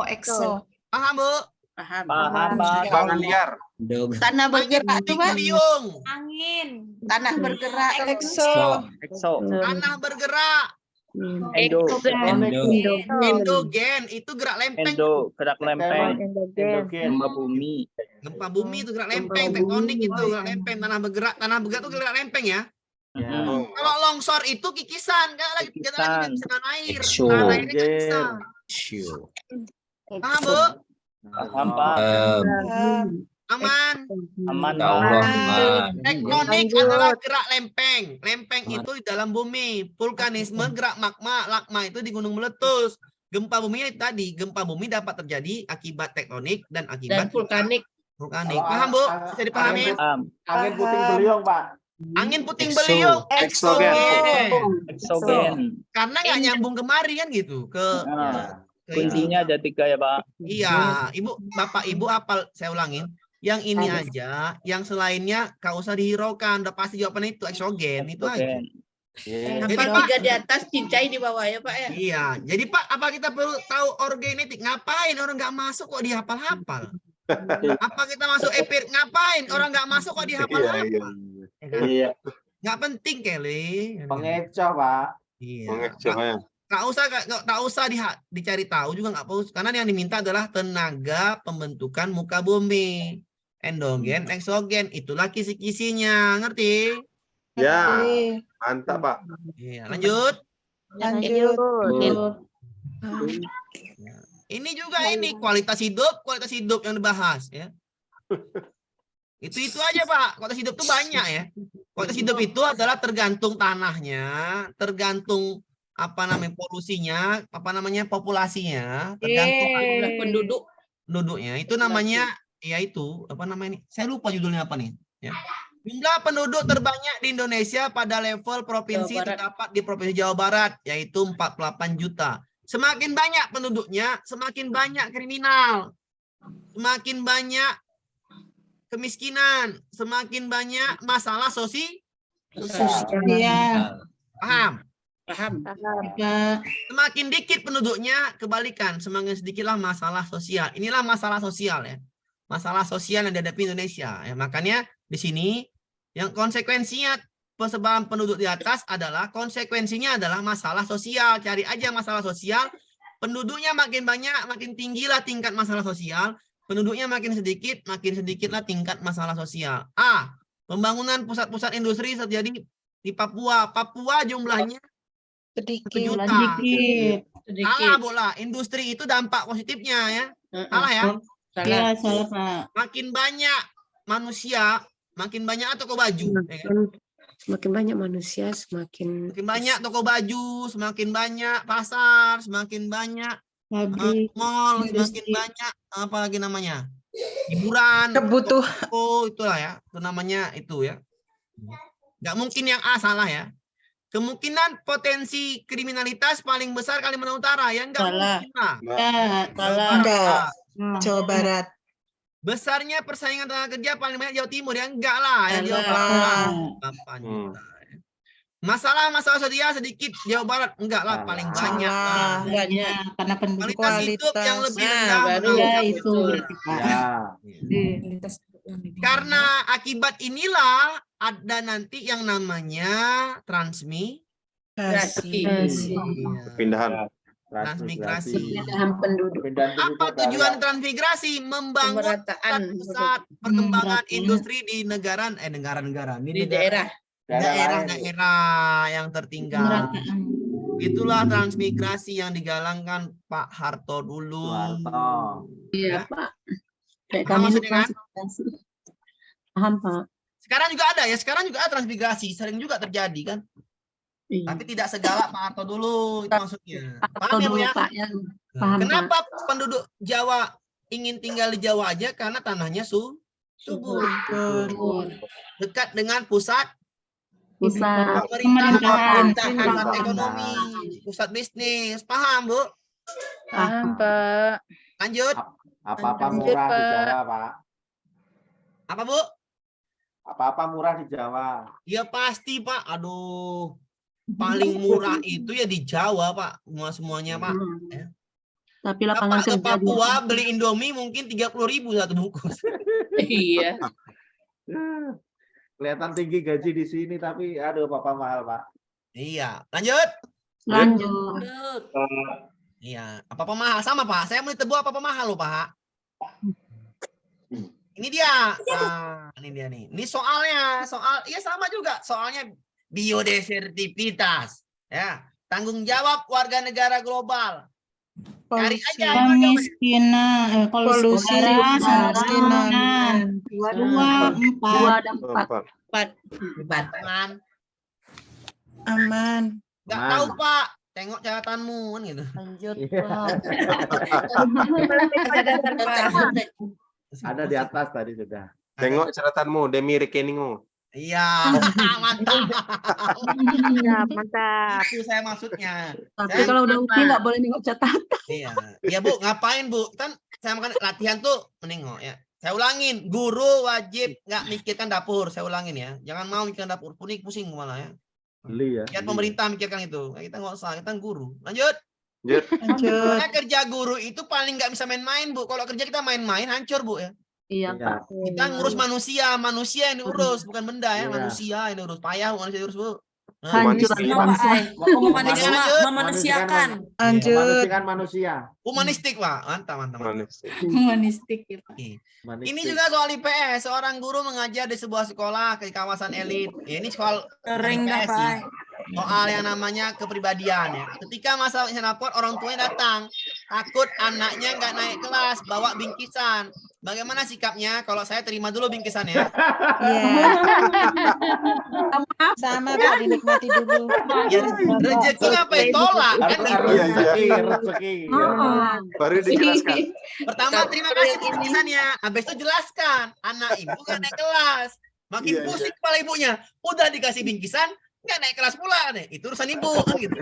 Ekso. Paham, Bu? Paham. Bangan liar. Tanah bergerak tuh Pak. Beliung. Tanah bergerak. Ekso. Tanah bergerak. Endogen itu gerak lempeng. Gerak lempeng. Gempa bumi. Gempa bumi itu gerak lempeng, tektonik itu gerak lempeng, tanah bergerak itu gerak lempeng ya. Kalau longsor itu kikisan, kan lagi kikisan air. Tanah airnya kikisan. Paham, Bu? Paham, Pak. Aman. Aman. Tektonik adalah gerak lempeng. Lempeng itu di dalam bumi. Vulkanisme gerak magma. Magma itu di gunung meletus. Gempa bumi tadi, gempa bumi dapat terjadi akibat tektonik dan akibat vulkanik. Paham, Bu? Bisa dipahami? Angin puting beliung, Pak. Angin puting beliung. Eksogen. Karena nggak nyambung kemari kan gitu ke Kuncinya ada 3 ya, Pak. Iya, Bapak Ibu apal, saya ulangin. Yang ini aja, yang selainnya gak usah dihiraukan, udah pasti jawabannya itu eksogen, itu aja. Jadi Pak, 3 di atas, cincai di bawah ya Pak ya? Iya, jadi Pak, apa kita perlu tahu orgenetik? Ngapain orang nggak masuk kok dihafal-hafal? Apa kita masuk epir? Ngapain orang nggak masuk kok dihafal-hafal? Iya. Nggak penting, Kelly. Pengecoh, Pak. Iya. Nggak usah dicari tahu juga nggak perlu, karena yang diminta adalah tenaga pembentukan muka bumi. Endogen, eksogen, itulah kisi-kisinya, ngerti? Ya, mantap, Pak. Iya, lanjut. Lanjut. Ini juga ini kualitas hidup yang dibahas ya. Itu aja Pak. Kualitas hidup itu banyak ya. Kualitas hidup itu adalah tergantung tanahnya, tergantung polusinya, populasinya, tergantung penduduknya. Itu namanya yaitu saya lupa judulnya apa nih ya. Jumlah penduduk terbanyak di Indonesia pada level provinsi terdapat di Provinsi Jawa Barat, yaitu 48 juta. Semakin banyak penduduknya, semakin banyak kriminal, semakin banyak kemiskinan, semakin banyak masalah sosial. Paham? Semakin dikit penduduknya, kebalikan, semakin sedikitlah masalah sosial. Inilah masalah sosial ya. Masalah sosial yang dihadapi Indonesia. Ya, makanya di sini yang konsekuensinya persebaran penduduk di atas adalah konsekuensinya adalah masalah sosial. Cari aja masalah sosial. Penduduknya makin banyak, makin tinggilah tingkat masalah sosial. Penduduknya makin sedikitlah tingkat masalah sosial. Pembangunan pusat-pusat industri terjadi di Papua. Papua jumlahnya Sedikit. Salah bola. Industri itu dampak positifnya ya. Salah ya. Iya, salah Pak. Makin banyak manusia, makin banyak toko baju. Ya kan? Semakin banyak manusia, semakin banyak toko baju, semakin banyak pasar, semakin banyak mall, semakin banyak apalagi namanya hiburan, itulah ya, itu namanya itu ya. Nggak mungkin yang A salah ya. Kemungkinan potensi kriminalitas paling besar Kalimantan Utara ya enggak mungkin lah. Enggak. Jawa Barat. Besarnya persaingan tenaga kerja paling banyak Jawa Timur ya enggak lah ya Jawa Barat. 8 juta. Masalah sosial sedikit Jawa Barat enggak lah paling banyak. Banyak karena kualitas hidup yang lebih rendah. itu. Karena akibat inilah ada nanti yang namanya transmigrasi. Pindahan. Transmigrasi. penduduk. Apa tujuan transmigrasi? Membangun pusat perkembangan industri di negara-negara di daerah yang tertinggal. Itulah transmigrasi yang digalangkan Pak Harto dulu. Iya, Pak. Kayak Paham kami maksudnya kan? Paham, Pak. Sekarang juga ada ya, sekarang juga ada transmigrasi, sering juga terjadi kan. Tapi tidak segalak Pak Harto dulu, itu maksudnya. Paham ya Bu ya? Paham, Kenapa penduduk Jawa ingin tinggal di Jawa aja? Karena tanahnya subur. Dekat dengan pusat pemerintahan, pusat ekonomi, pusat bisnis. Paham Bu? Paham, Pak. Lanjut. Apa-apa murah di Jawa, Pak. Apa Bu? Apa-apa murah di Jawa. Ya pasti Pak. Aduh. Paling murah itu ya di Jawa Pak, semuanya Pak. Ya. Tapi lapangan kerja kerja ke Papua beli Indomie mungkin 30.000 satu bungkus. Iya. Kelihatan tinggi gaji di sini tapi aduh Papa mahal Pak. Iya, lanjut. Iya, apa mahal sama Pak? Saya beli tebu apa mahal loh Pak? Ini dia. Nah, ini dia nih. Ini soalnya, iya sama juga. Soalnya biodiversitas, ya, tanggung jawab warga negara global. Cari aja Kemiskinan, polusi, kemiskinan. 2, 4. Aman. Nggak tahu Pak, tengok catatanmu kan gitu. Lanjut. Ada di atas tadi sudah. Tengok catatanmu, demi rekeningmu. Iya, mantap. Iya, mantap. Itu saya maksudnya. Tapi kalau udah uji nggak boleh nengok catatan. Iya, ya Bu, ngapain Bu? Kan saya makan latihan tuh menengok ya. Saya ulangin, guru wajib nggak mikirkan dapur. Saya ulangin ya, jangan mau mikirkan dapur, pusing malah ya. Beli ya. Biar pemerintah mikirkan itu. Kita nggak usah, kita guru. Lanjut. Lanjut. Kerja guru itu paling nggak bisa main-main Bu. Kalau kerja kita main-main hancur Bu ya. Iya, Pak. Kita ngurus manusia yang diurus, bukan benda ya. Manusia yang diurus. Payah manusia diurus Bu. Memanusiakan. Lanjut. Manusia. Humanistik Pak. Mantap. Humanistik. Ini juga soal IPS. Seorang guru mengajar di sebuah sekolah di kawasan elit. Ya, ini soal Sering IPS sih. soal yang namanya kepribadian ya. Ketika masa ujian rapor, orang tuanya datang, takut anaknya nggak naik kelas, bawa bingkisan. Bagaimana sikapnya? Kalau saya terima dulu bingkisannya. Iya. Sama Pak, dinikmati dulu. Ya, rezeki ngapain tolak kan? Rezeki. Baru dijelaskan. Pertama terima kasih bingkisannya, habis itu jelaskan anak ibu nggak naik kelas, makin Iya, pusing kepala ibunya. Udah dikasih bingkisan nggak naik kelas pula nih, itu urusan ibu kan gitu.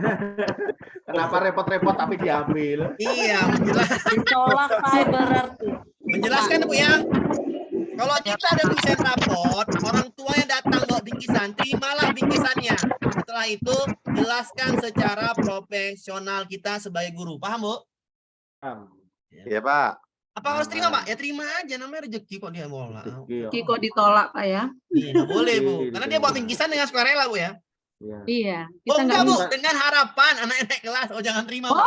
Kenapa repot-repot tapi diambil? Iya, Ditolak Pak berarti. menjelaskan Bu ya. Kalau kita ada ujian raport, orang tuanya datang bawa bingkisan, terimalah bingkisannya. Setelah itu jelaskan secara profesional kita sebagai guru, paham Bu? Iya Pak. Apa harus terima Pak? Ya terima aja, namanya rezeki kok dia bola. Rezeki kok ditolak Pak ya? Iya, nggak boleh Bu, karena dia bawa bingkisan dengan sukarela Bu ya. Iya. Oh Kita enggak Bu, minta. dengan harapan anaknya naik kelas. Oh jangan terima Bu.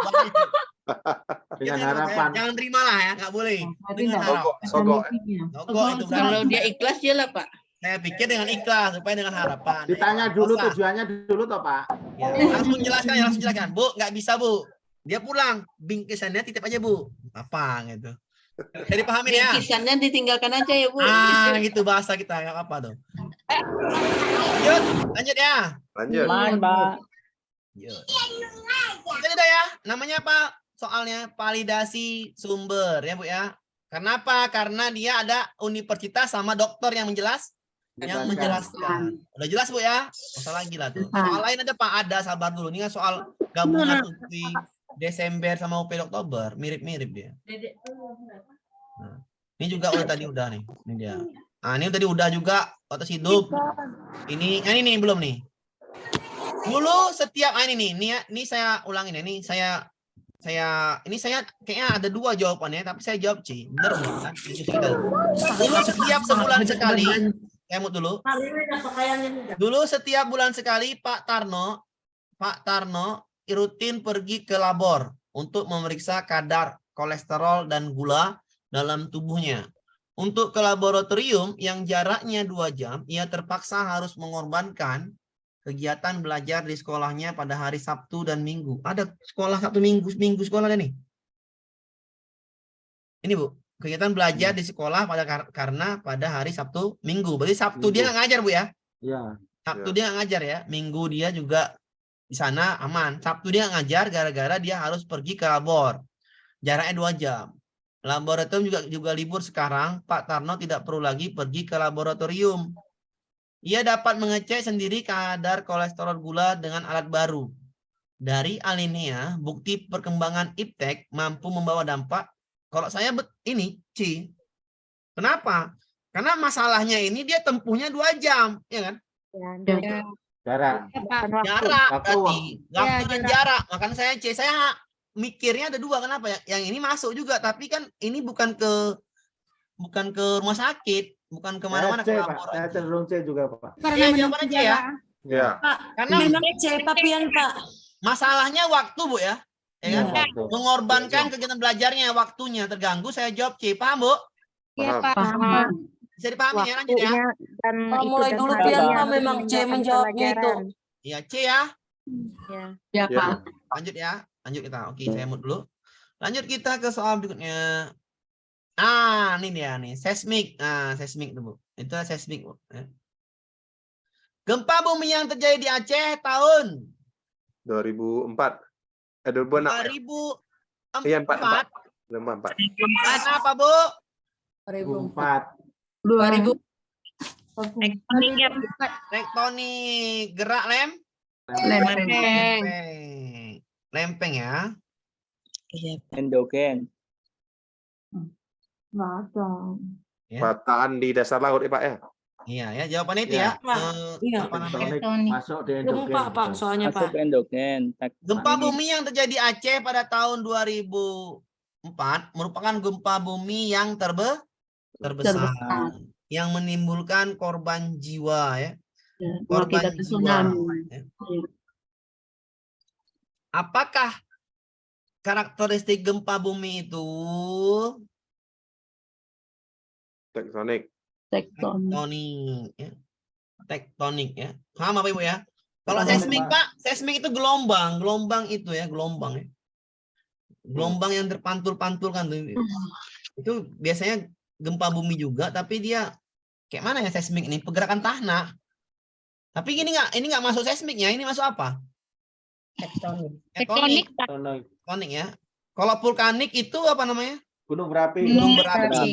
Dengan Gitu, harapan. jangan terimalah ya, nggak boleh. Dengan Sogok, harapan. sogok. Sogok itu Kalau berarti. dia ikhlas ya lah Pak. Saya pikir dengan ikhlas supaya dengan harapan. Ditanya Ya, dulu nggak usah. tujuannya dulu toh Pak. Ya, langsung jelaskan, langsung jelaskan. Bu, nggak bisa Bu. Dia pulang, bingkisannya titip aja Bu. Apa gitu. Jadi pahamin ya. Bingkisannya ditinggalkan aja ya Bu. Ah, gitu bahasa kita nggak apa tuh. Lanjut ya. Lanjut. Man, Pak. Jadi udah ya, namanya apa? Soalnya validasi sumber ya Bu ya. Kenapa? Karena dia ada universitas sama dokter yang menjelaskan. Udah jelas Bu ya? Masalah lagi lah tuh. Soal lain ada Pak, ada, sabar dulu. Ini kan soal gabungan UP Desember sama UP Oktober, mirip-mirip dia. Nah, ini juga tadi udah nih. Ini dia. Nah, ini tadi udah juga otot hidup. Ini belum nih. Dulu setiap ini saya ulangin ya. Ini saya kayaknya ada 2 jawabannya, tapi saya jawab C. Benar bukan? Dulu setiap sebulan sekali, saya mau dulu. Dulu setiap bulan sekali Pak Tarno rutin pergi ke labor untuk memeriksa kadar kolesterol dan gula dalam tubuhnya. Untuk ke laboratorium yang jaraknya 2 jam, ia terpaksa harus mengorbankan kegiatan belajar di sekolahnya pada hari Sabtu dan Minggu. Ada sekolah Sabtu Minggu sekolah ada nih. Ini Bu, kegiatan belajar di sekolah karena pada hari Sabtu Minggu. Berarti Sabtu dia nggak ngajar Bu ya? Iya. Sabtu dia nggak ngajar ya. Minggu dia juga di sana aman. Sabtu dia nggak ngajar gara-gara dia harus pergi ke labor. Jaraknya 2 jam. Laboratorium juga libur sekarang. Pak Tarno tidak perlu lagi pergi ke laboratorium. Ia dapat mengecek sendiri kadar kolesterol gula dengan alat baru. Dari alinea, bukti perkembangan iptek mampu membawa dampak. Kalau saya ini C. Kenapa? Karena masalahnya ini dia tempuhnya 2 jam, ya kan? Jarak. Jarak berarti. Waktu dan jarak. Makanya saya C. Saya mikirnya ada 2. Kenapa ya? Yang ini masuk juga, tapi kan ini bukan ke rumah sakit. Bukan kemana-mana ke labor. Saya cenderung C juga Pak. Iya, jawabannya C ya. Ya. Karena masalahnya waktu Bu ya. Ya kan? Mengorbankan kegiatan belajarnya, waktunya terganggu, saya jawab C. Paham Bu? Iya Pak. Bisa dipahami ya, lanjut ya. Dan Mulai dulu Pianta memang C menjawabnya itu. Iya, C ya. Ya Pak. Lanjut ya. Lanjut kita. Oke, saya mute dulu. Lanjut kita ke soal berikutnya. Ah, ini dia nih, seismik. Nah, seismik tuh, Bu. Itu seismik, Bu. Gempa bumi yang terjadi di Aceh tahun 2004. 2006. 2004. Iya, 2004. Mana apa, Bu? 2004. 2000. Tektonik gerak lempeng ya. Endogen. Ya. Patahan di dasar laut ya Pak ya. Iya ya, jawabannya itu Iya. ya. Iya. Apa namanya? Tektonik masuk di endogen. Pak, soalnya Masuk Pak. endogen. Gempa bumi yang terjadi Aceh pada tahun 2004 merupakan gempa bumi yang terbesar yang menimbulkan korban jiwa ya. Korban jiwa. Ya. Apakah karakteristik gempa bumi itu? Tektonik. Tektonik ya. Tektonik ya. Paham apa Ibu ya? Kalau Apa seismik namanya? Pak, seismik itu gelombang itu ya, gelombang ya. Gelombang yang terpantul-pantul kan tuh. Itu biasanya gempa bumi juga, tapi dia kayak mana ya seismik ini? Pergerakan tanah. Tapi ini nggak masuk seismiknya, ini masuk apa? Tektonik, Pak. Tektonik ya. Kalau vulkanik itu apa namanya? Gunung berapi. Gunung berapi. Berapi.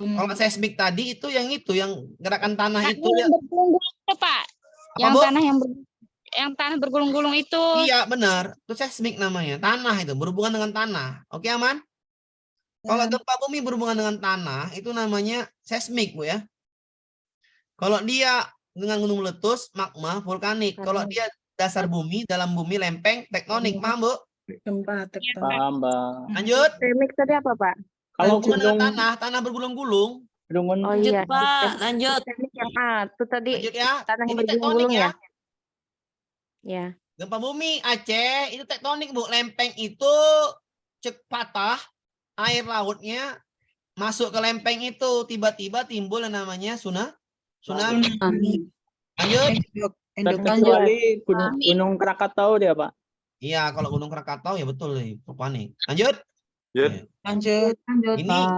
Kalau seismik tadi itu yang gerakan tanah itu ya. Yang bergulung-gulung itu, Pak. Apa, Yang Bu? tanah bergulung-gulung itu. Iya benar, itu seismik namanya. Tanah itu berhubungan dengan tanah. Oke aman? Kalau gempa bumi berhubungan dengan tanah itu namanya seismik Bu ya. Kalau dia dengan gunung meletus, magma, vulkanik. Kalau dia dasar bumi, dalam bumi, lempeng, tektonik. Paham Bu? Gempa tektonik. Paham, Bang. Lanjut. Seismik tadi apa, Pak? Kalau Berhubungan dengan gunung tanah bergulung-gulung. gunung Oh Lanjut, iya. Pak. Lanjut. Teknik yang A. Itu tadi Lanjut ya. tanah yang Ini tektonik bergulung-gulung ya. ya? Ya. Gempa bumi Aceh itu tektonik Bu. Lempeng itu patah, air lautnya masuk ke lempeng itu, tiba-tiba timbul yang namanya tsunami. Lanjut. kecuali gunung Krakatau dia, Pak. Iya, kalau Gunung Krakatau ya betul nih, vulkanik. Lanjut. Lanjut. Lanjut.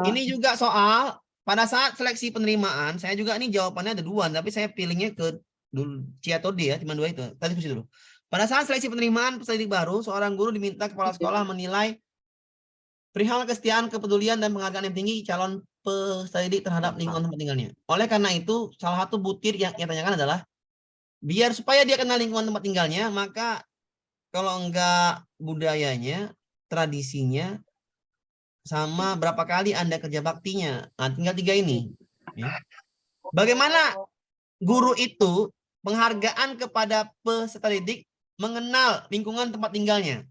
Ini juga soal pada saat seleksi penerimaan, saya juga ini jawabannya ada dua, tapi saya pilihnya ke dulu C atau D ya, cuma dua itu. Tadi diskusi dulu. Pada saat seleksi penerimaan peserta didik baru, seorang guru diminta kepala sekolah menilai perihal kesetiaan, kepedulian, dan penghargaan yang tinggi calon peserta didik terhadap lingkungan tempat tinggalnya. Oleh karena itu, salah satu butir yang ia tanyakan adalah, biar supaya dia kenal lingkungan tempat tinggalnya, maka kalau enggak budayanya, tradisinya, sama berapa kali Anda kerja baktinya. Nah, tinggal 3 ini. Ya. Bagaimana guru itu penghargaan kepada peserta didik mengenal lingkungan tempat tinggalnya.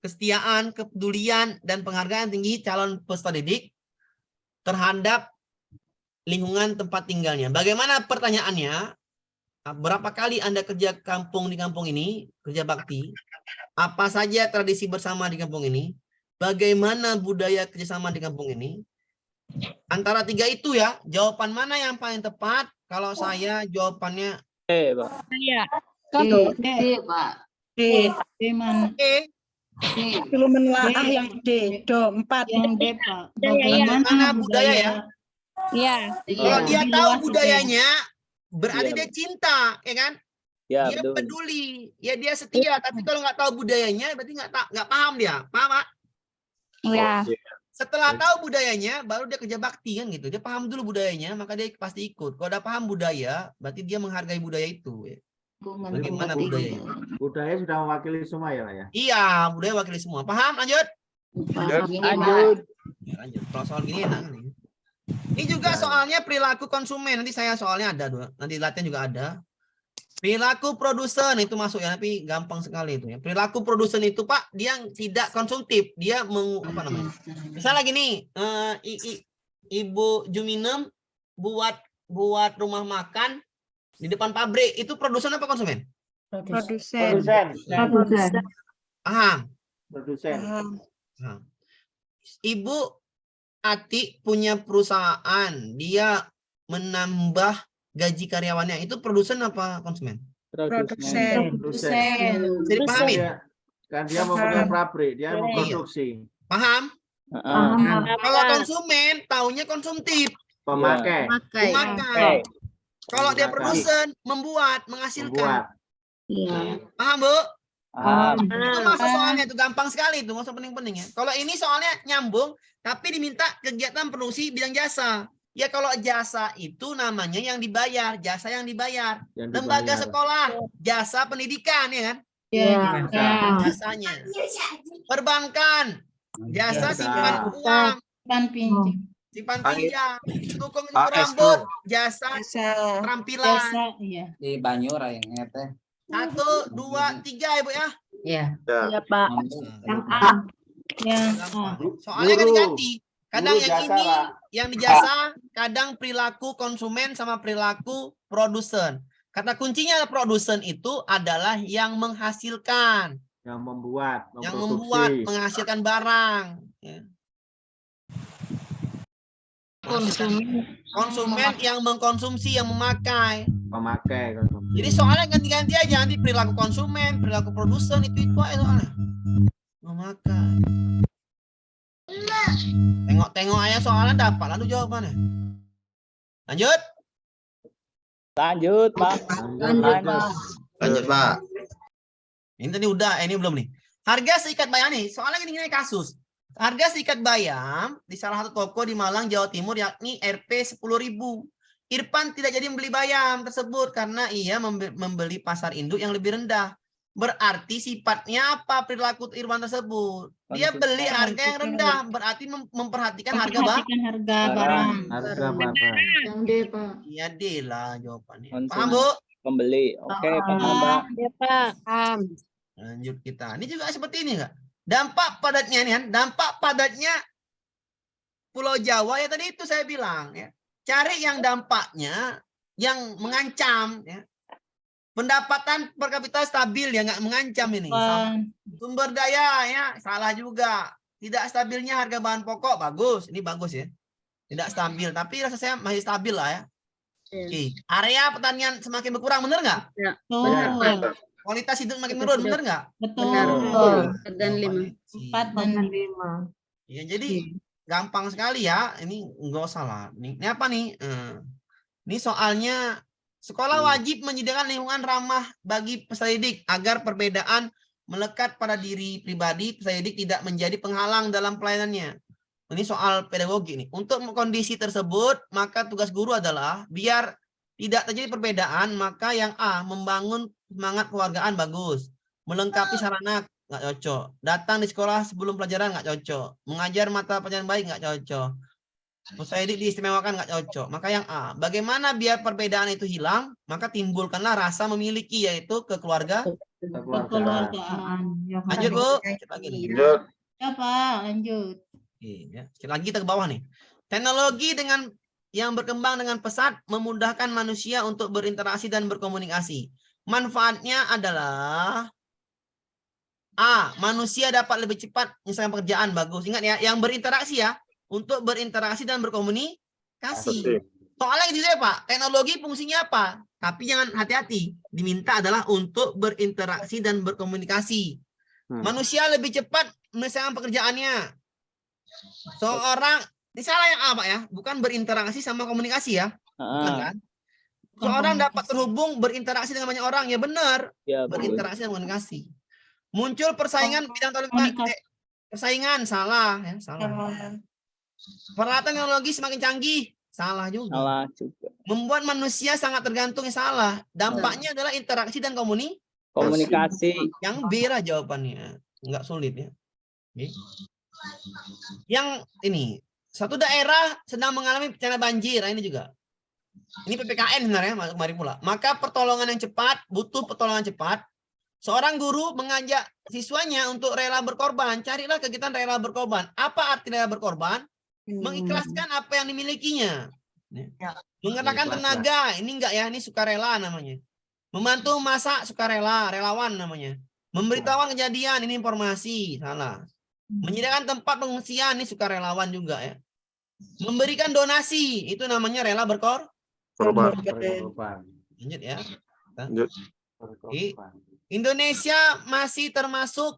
Kesetiaan, kepedulian, dan penghargaan tinggi calon peserta didik terhadap lingkungan tempat tinggalnya. Bagaimana pertanyaannya? Berapa kali Anda kerja kampung di kampung ini, kerja bakti? Apa saja tradisi bersama di kampung ini? Bagaimana budaya kerjasama di kampung ini? Antara 3 itu ya, jawaban mana yang paling tepat? Kalau saya jawabannya Pak. Iya. Pak. D. D mana? E. Belum menelaah yang D. Do 4. Yang D, Pak. Bagaimana budaya ya? Iya. Kalau dia tahu budayanya, berarti dia cinta, ya kan? Ya, Dia betul. peduli, ya dia setia. Tapi kalau nggak tahu budayanya, berarti nggak paham dia. Paham, Pak? Iya. Setelah tahu budayanya, baru dia kerja bakti kan gitu. Dia paham dulu budayanya, maka dia pasti ikut. Kalau udah paham budaya, berarti dia menghargai budaya itu. Ya. Bagaimana budaya? Budaya sudah mewakili semua ya, Pak ya. Iya, budaya wakili semua. Paham? Lanjut. Lanjut. Ya, lanjut. Kalau soal gini enak nih. Ini juga soalnya perilaku konsumen. Nanti saya soalnya ada dua. Nanti latihan juga ada. Perilaku produsen itu masuk ya, tapi gampang sekali itu ya. Perilaku produsen itu Pak, dia tidak konsumtif, dia apa namanya? Misalnya gini, Ibu Juminem buat rumah makan di depan pabrik, itu produsen apa konsumen? Produsen. Paham? Produsen. Nah, Ibu Ati punya perusahaan, dia menambah gaji karyawannya, itu produsen apa konsumen? Produsen. Jadi pahamin? Kan dia mempunyai pabrik, dia memproduksi. Paham? Kalau konsumen, taunya konsumtif. Pemakai. Pemakai. Kalau dia produsen, membuat, menghasilkan. Paham, Bu? Itu masuk soalnya, itu gampang sekali, itu masuk penting-penting ya. Kalau ini soalnya nyambung, tapi diminta kegiatan produksi bidang jasa. Ya kalau jasa itu namanya yang dibayar, jasa yang dibayar. Lembaga sekolah, jasa pendidikan ya kan? Jasanya. Perbankan, jasa simpan uang, simpan pinjam, tukang cukur rambut, jasa keterampilan. Di Banyur yang teh. 1, 2, 3 Ibu ya. Iya. Ya. Pak. Soalnya kan diganti. Kadang Dulu yang jasa, ini Pak. yang dijasa, kadang perilaku konsumen sama perilaku produsen. Kata kuncinya produsen itu adalah yang menghasilkan, Yang membuat, yang memproduksi. membuat, menghasilkan barang. Ya. Konsumen yang mengkonsumsi, yang memakai. Pemakai. Jadi soalnya ganti-ganti aja, nanti perilaku konsumen, perilaku produsen, itu aja soalnya. Memakai. Tengok-tengok aja soalnya dapat lalu jawabannya. Lanjut. Lanjut, Pak. Lanjut, Pak. Ini tadi udah, ini belum nih. Harga seikat bayam nih, soalnya gini kasus. Harga seikat bayam di salah satu toko di Malang, Jawa Timur, yakni Rp 10.000. Irfan tidak jadi membeli bayam tersebut karena ia membeli pasar induk yang lebih rendah. Berarti sifatnya apa perilaku Irfan tersebut? Dia beli harga yang rendah, berarti memperhatikan harga barang. Harga barang. Yang D, Pak. Iya D lah jawabannya. Konsumen. Paham, Bu? Pembeli. Oke, paham, Pak. Ya, Pak. Lanjut kita. Ini juga seperti ini enggak? Dampak padatnya nih kan, dampak padatnya Pulau Jawa ya tadi itu saya bilang ya. Cari yang dampaknya yang mengancam ya. Pendapatan per kapita stabil ya, nggak mengancam ini. Sumber daya ya salah juga. Tidak stabilnya harga bahan pokok bagus. Ini bagus ya. Tidak stabil, tapi rasa saya masih stabil lah ya. Oke. Area pertanian semakin berkurang, benar nggak? Ya. Benar. Kualitas hidup makin menurun, benar nggak? Benar. 4 dan 5. 4 dan 5. Ya, jadi gampang sekali ya. Ini nggak usah lah. Ini apa nih? Ini soalnya sekolah wajib menyediakan lingkungan ramah bagi peserta didik agar perbedaan melekat pada diri pribadi peserta didik tidak menjadi penghalang dalam pelayanannya. Ini soal pedagogi nih. Untuk kondisi tersebut, maka tugas guru adalah biar tidak terjadi perbedaan, maka yang A, membangun semangat keluargaan bagus. Melengkapi sarana nggak cocok. Datang di sekolah sebelum pelajaran nggak cocok. Mengajar mata pelajaran baik nggak cocok. Peserta didik diistimewakan nggak cocok. Maka yang A, bagaimana biar perbedaan itu hilang? Maka timbulkanlah rasa memiliki, yaitu ke keluarga. Lanjut, Bu. Sekali lagi nih. Lanjut. Ya, Pak, lanjut. Ya. Sekali lagi kita ke bawah nih. Teknologi dengan yang berkembang dengan pesat memudahkan manusia untuk berinteraksi dan berkomunikasi. Manfaatnya adalah A, manusia dapat lebih cepat menyelesaikan pekerjaan, bagus. Ingat ya, yang berinteraksi ya, untuk berinteraksi dan berkomunikasi. Soalnya gitu ya Pak, teknologi fungsinya apa? Tapi jangan hati-hati, diminta adalah untuk berinteraksi dan berkomunikasi. Manusia lebih cepat menyelesaikan pekerjaannya. Seorang, ini salah yang apa ya? Bukan berinteraksi sama komunikasi ya. Bukan kan? Seorang dapat terhubung berinteraksi dengan banyak orang, ya benar. Ya, berinteraksi dan komunikasi. Muncul persaingan bidang teknologi. Persaingan salah ya, salah. Peralatan teknologi semakin canggih, salah juga. Salah juga. Membuat manusia sangat tergantung, ya salah. Dampaknya adalah interaksi dan komunikasi. Yang B lah jawabannya, nggak sulit ya. Oke. Yang ini, satu daerah sedang mengalami bencana banjir, nah ini juga. Ini PPKN sebenarnya, mari pula. Maka pertolongan yang cepat, butuh pertolongan cepat. Seorang guru mengajak siswanya untuk rela berkorban. Carilah kegiatan rela berkorban. Apa arti rela berkorban? Mengikhlaskan apa yang dimilikinya. Mengerahkan tenaga, ini enggak ya, ini sukarela namanya. Membantu masak, sukarela, relawan namanya. Memberitahuan kejadian, ini informasi, salah. Menyediakan tempat pengungsian, ini sukarelawan juga ya. Memberikan donasi, itu namanya rela berkorban. Lanjut ya. Lanjut. Indonesia masih termasuk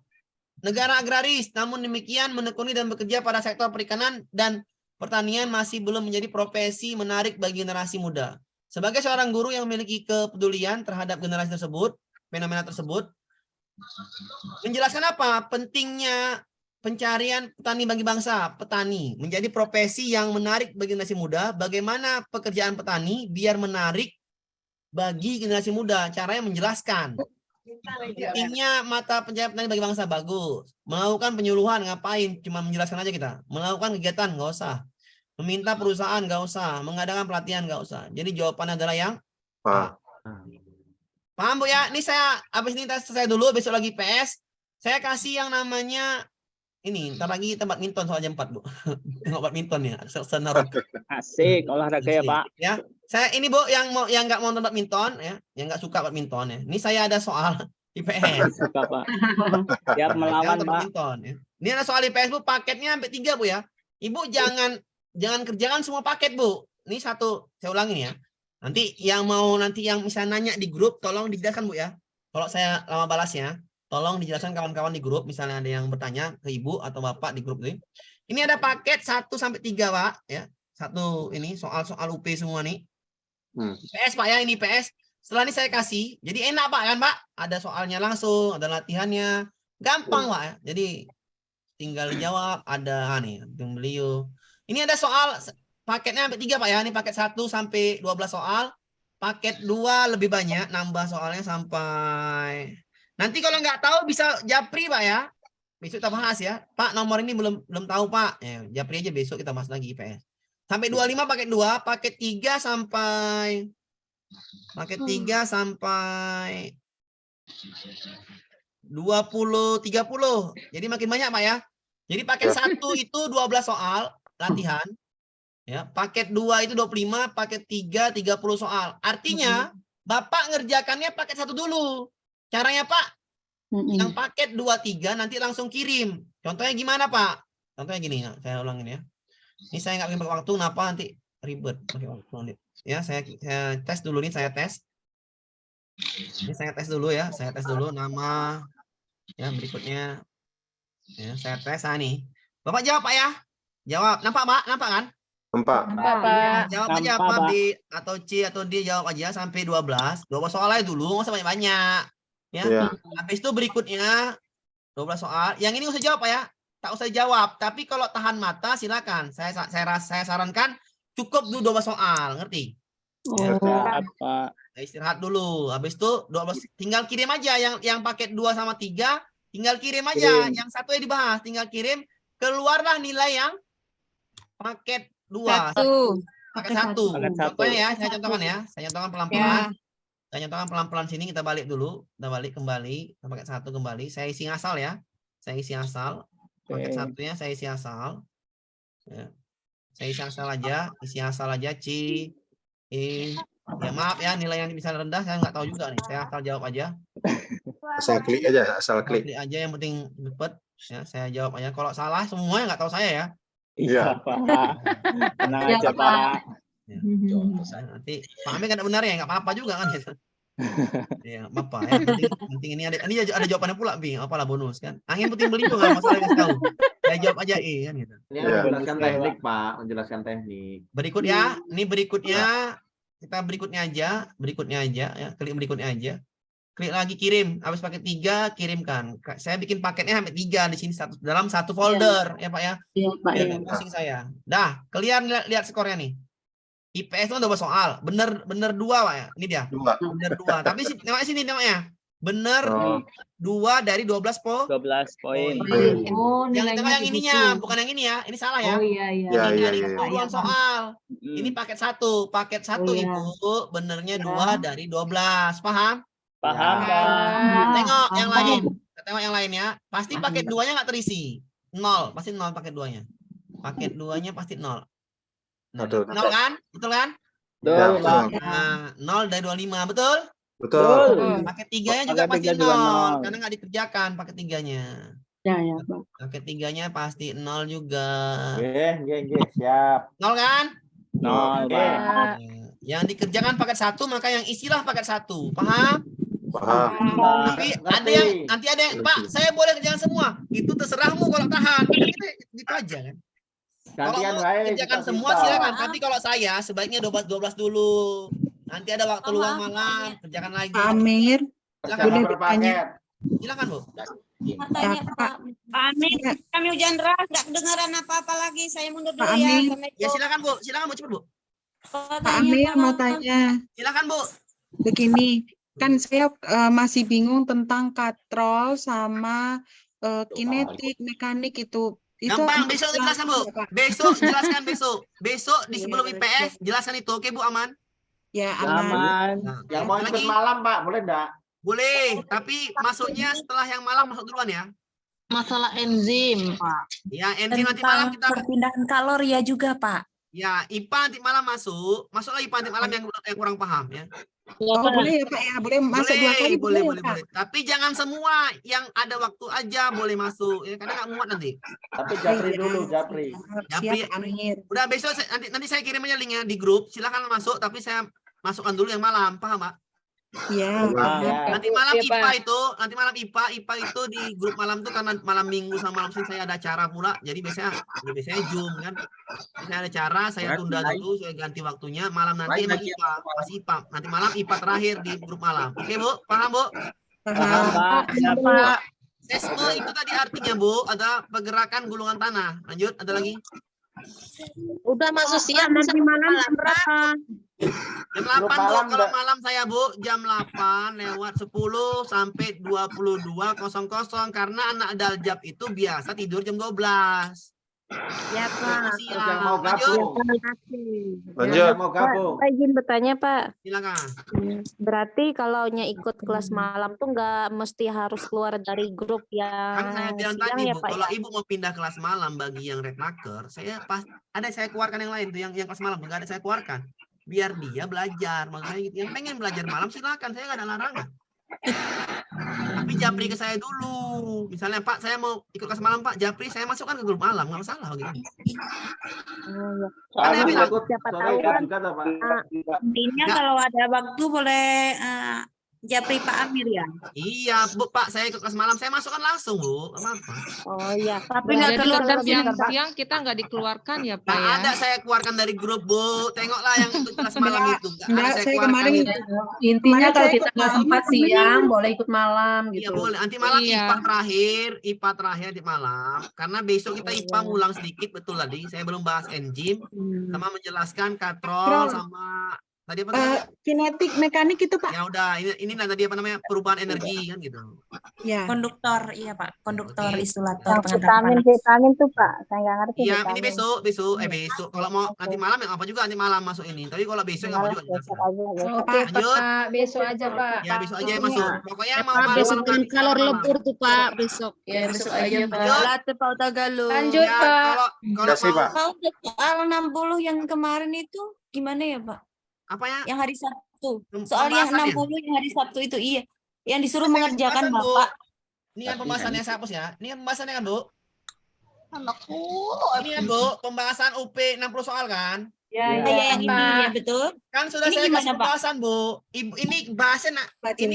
negara agraris, namun demikian menekuni dan bekerja pada sektor perikanan dan pertanian masih belum menjadi profesi menarik bagi generasi muda. Sebagai seorang guru yang memiliki kepedulian terhadap generasi tersebut, fenomena tersebut, menjelaskan apa pentingnya pencarian petani bagi bangsa. Petani menjadi profesi yang menarik bagi generasi muda. Bagaimana pekerjaan petani biar menarik bagi generasi muda? Caranya menjelaskan. Pentingnya mata pencarian petani bagi bangsa, bagus. Melakukan penyuluhan, ngapain? Cuma menjelaskan aja kita. Melakukan kegiatan, nggak usah. Meminta perusahaan, nggak usah. Mengadakan pelatihan, nggak usah. Jadi jawabannya adalah yang paham Bu ya? Ini saya habis ini selesai dulu, besok lagi PS. Saya kasih yang namanya ini, ntar lagi tempat badminton soal jam 4 Bu. Tengok badminton ya, senarok. Asik olahraga ya Pak. Ya, saya ini Bu yang nggak mau nonton badminton ya, yang nggak suka badminton ya. Ini saya ada soal IPS. Suka Pak. Siap melawan Pak. Ya. Ini ada soal IPS Bu, paketnya sampai 3 Bu ya. Ibu jangan jangan kerjakan semua paket, Bu. Ini satu, saya ulangin ya. Nanti yang misalnya nanya di grup, tolong dijelaskan, Bu ya. Kalau saya lama balasnya, tolong dijelaskan kawan-kawan di grup, misalnya ada yang bertanya ke Ibu atau Bapak di grup ini. Ini ada paket 1 sampai 3, Pak, ya. Satu ini soal-soal UP semua nih. PS, Pak ya, ini PS. Setelah ini saya kasih, jadi enak, Pak, kan, Pak? Ada soalnya langsung, ada latihannya. Gampang, Pak ya. Jadi tinggal jawab, ada nih, beliau. Ini ada soal paketnya sampai 3, Pak ya. Ini paket 1 sampai 12 soal. Paket 2 lebih banyak, nambah soalnya sampai. Nanti kalau nggak tahu bisa japri, Pak ya. Besok kita bahas ya. Pak, nomor ini belum tahu, Pak. Ya, japri aja besok kita bahas lagi IPS. Sampai 25 paket 2, paket 3 sampai 20 30. Jadi makin banyak, Pak ya. Jadi paket 1 itu 12 soal latihan. Ya, paket 2 itu 25, paket 3 30 soal. Artinya Bapak ngerjakannya paket 1 dulu. Caranya, Pak, yang paket 2 3 nanti langsung kirim. Contohnya gimana, Pak? Contohnya gini, saya ulangin ya. Ini saya nggak pakai waktu, kenapa nanti ribet pakai waktu. Ya, saya tes dulu nih, saya tes. Ini saya tes dulu ya, saya tes dulu nama ya berikutnya. Ya, saya tes nih. Bapak jawab, Pak ya. Jawab. Nampak, Pak? Nampak kan? Nampak. Jawab aja apa B atau C atau D, jawab aja sampai 12. 12 soal aja dulu, nggak usah banyak-banyak. Ya. Habis itu berikutnya 12 soal. Yang ini usah jawab, Pak ya. Tak usah jawab. Tapi kalau tahan mata silakan. Saya sarankan cukup dulu 12 soal, ngerti? Ya. Istirahat dulu. Habis itu 12 tinggal kirim aja yang paket 2 sama 3, tinggal kirim aja. Yang satu yang dibahas, tinggal kirim, keluarlah nilai yang paket 2. Paket 1. Contohnya ya, saya contohkan ya. Saya contohkan pelan-pelan. Saya contohkan pelan-pelan sini, kita balik dulu. Kita balik kembali, paket 1 kembali. Saya isi asal ya. Saya isi asal. Paket 1-nya saya isi asal. Ya. Saya isi asal aja, C, E. Ya maaf ya, nilai yang bisa rendah saya nggak tahu juga nih. Saya asal jawab aja. Asal klik aja, asal klik. Klik aja, yang penting cepet. Ya, saya jawab aja. Kalau salah semuanya nggak tahu saya ya. Iya, Pak. Tenang aja, Pak. Ya, nanti Pak Amir kan benar ya, nggak apa-apa juga kan. Ya, apa ya, penting ini ada jawabannya pula, Bing. Apalah bonus kan. Angin puting beliung nggak masalah, yang tahu. Saya jawab aja E kan gitu. Ini menjelaskan teknik, Pak, menjelaskan teknik. Berikut ya, ini berikutnya kita berikutnya aja ya, klik berikutnya aja. Klik lagi kirim, habis paket 3 kirimkan. Saya bikin paketnya sampai 3 di sini dalam satu folder ya, Pak ya. Iya, Pak. Biar nggak pusing saya. Dah, kalian lihat skornya nih. IPS itu 12 soal, bener 2, Pak ya. Ini dia. Bener 2. Tapi namanya sini namanya. Bener 2 dari 12 poin. Oh, Yang ininya, bukan yang ini ya. Ini salah ya. Oh iya. Ini dari keseluruhan soal. Ini paket 1. Paket 1 itu benernya 2 dari 12. Paham? Paham, Pak. Tengok yang lain. Tengok yang lainnya. Pasti paket 2-nya nggak terisi. 0. Pasti 0 paket 2-nya. Paket 2-nya pasti 0. 0 kan? Betul kan? Betul, Pak. Nah, 0 dari 25. Betul? Betul. Paket 3-nya juga Paket pasti 3 juga 0. Karena nggak dikerjakan paket 3-nya. Ya, Pak. Paket 3-nya pasti 0 juga. Siap. 0 kan? 0, Pak. Yang dikerjakan paket 1, maka yang isilah paket 1. Paham? Paham. Tapi ada yang Pak, saya boleh kerjakan semua. Itu terserahmu kalau tahan. Kita gitu aja kan. Kalau mau kerjakan semua silakan. Tapi kalau saya sebaiknya 12 dulu. Nanti ada waktu luang malam, kerjakan lagi. Pak Amir, Silakan, Paket. silakan, Bu. Tanya Pak Amir, kami hujan deras, nggak kedengaran apa-apa lagi. Saya mundur dulu Pak ya. Amir. Ya silakan, Bu. Silakan, Bu, cepet, Bu. Pak Amir mau tanya. Silakan, Bu. Begini, kan saya masih bingung tentang katrol sama kinetik, mekanik itu. Gampang, besok jelaskan, Bu. Besok jelaskan besok. Besok di sebelum IPS jelaskan itu. Oke, Bu, aman? Ya, aman. Nah, Yang mau ikut malam, Pak, boleh enggak? boleh, tapi masuknya setelah yang malam masuk duluan ya. Masalah enzim, Pak. Ya, enzim nanti malam kita perpindahan kalori ya juga, Pak. Ya, IPA nanti malam masuk lagi IPA nanti malam yang kurang paham ya. Oh, boleh ya Pak ya, boleh masuk 2 kali boleh, ya, boleh, Pak? boleh. Tapi jangan semua yang ada waktu aja boleh masuk. Ya, karena nggak muat nanti. Tapi Japri dulu, Japri. Japri, Siap, Amir. udah besok nanti saya kirim aja linknya di grup. Silakan masuk, tapi saya masukkan dulu yang malam, paham Pak? Iya. Ya. Nanti malam IPA itu di grup malam tuh karena malam Minggu sama malam Senin saya ada acara pula. Jadi biasanya Zoom kan. Saya ada acara, saya tunda dulu, saya ganti waktunya. Malam nanti emang IPA, masih IPA. Nanti malam IPA terakhir di grup malam. Oke Bu, paham Bu? Paham, Pak. Ya, Pak. Sesme itu tadi artinya Bu, ada pergerakan gulungan tanah. Lanjut, ada lagi? Udah masuk siang Nanti malam jam berapa? Jam 8 Bu, malam, kalau Mbak. malam saya Bu, jam 8 lewat 10 sampai 22.00 karena anak daljab itu biasa tidur jam 12. Ya Pak. Terus yang mau Lanjut, gabung. Lanjut. Yang mau gabung. Pak izin bertanya Pak, silakan. berarti kalau ikut kelas malam tuh nggak mesti harus keluar dari grup Kan saya yang bilang siang tadi ya Bu, Pak kalau ya? Ibu mau pindah kelas malam bagi yang rednaker, saya saya keluarkan yang lain tuh yang kelas malam nggak ada saya keluarkan. Biar dia belajar, maksudnya gitu. Yang pengen belajar malam silakan, saya nggak ada larangan. Tapi Japri ke saya dulu. Misalnya Pak, saya mau ikut kelas malam Pak, Japri saya masukkan ke grup malam, nggak masalah gitu. Kan saya bilang, siapa Sore tahu ikut kan juga, toh, Pak. Intinya kalau ada waktu boleh Japri Pak Amir ya. iya Bu Pak, saya ikut kelas malam, saya masukkan langsung Bu, nggak apa-apa. oh iya Tapi nggak Jadi keluar kalau dari yang Pak. siang kita nggak dikeluarkan ya Pak Nggak ya? ada saya keluarkan dari grup Bu, tengoklah yang ikut kelas malam itu. Nggak ada Enggak, saya saya keluarkan kemarin itu. Intinya Kemarin kalau saya kita ikut nggak malam, sempat siang, boleh ikut malam Iya gitu. boleh, nanti malam Iya. IPA terakhir di malam. Karena besok kita IPA ngulang sedikit, betul tadi. Saya belum bahas enzim, sama menjelaskan katrol, sama tadi apa namanya? Kinetik, mekanik itu Pak. Ya udah, ini tadi apa namanya perubahan energi kan gitu. Ya. Konduktor, iya Pak. Konduktor, isolator, yang penghantar panas. vitamin tuh Pak, saya nggak ngerti Iya, vitamin. ini besok. Kalau mau nanti malam yang apa juga nanti malam masuk ini. Tapi kalau besok yang apa juga. Besok aja ya. Oke Lanjut. Pak, besok aja Pak. Ya besok aja yang masuk. Pokoknya mau Pak, malam besok nanti kalor malam. lebur tuh Pak, besok. Ya, besok aja Pak. Lanjut. Latih Pak Utagalu. Lanjut Ya, Pak. kalau Kasih, mau Pak. Kalau untuk soal 60 yang kemarin itu gimana ya Pak? apa ya? Yang hari Sabtu. Soal yang Pembahasannya. 60 yang hari Sabtu itu iya. Yang disuruh Saya mengerjakan pembahasan, Bu. Bapak. Ini kan pembahasannya saya hapus ya. Ini kan pembahasannya kan Bu. Anakku. Ini kan Bu, pembahasan UP 60 soal kan? Ya, Ya, yang ini ya betul. Kan sudah Ini saya gimana, kasih Pak? pembahasan Bu. Ibu ini bahasnya ini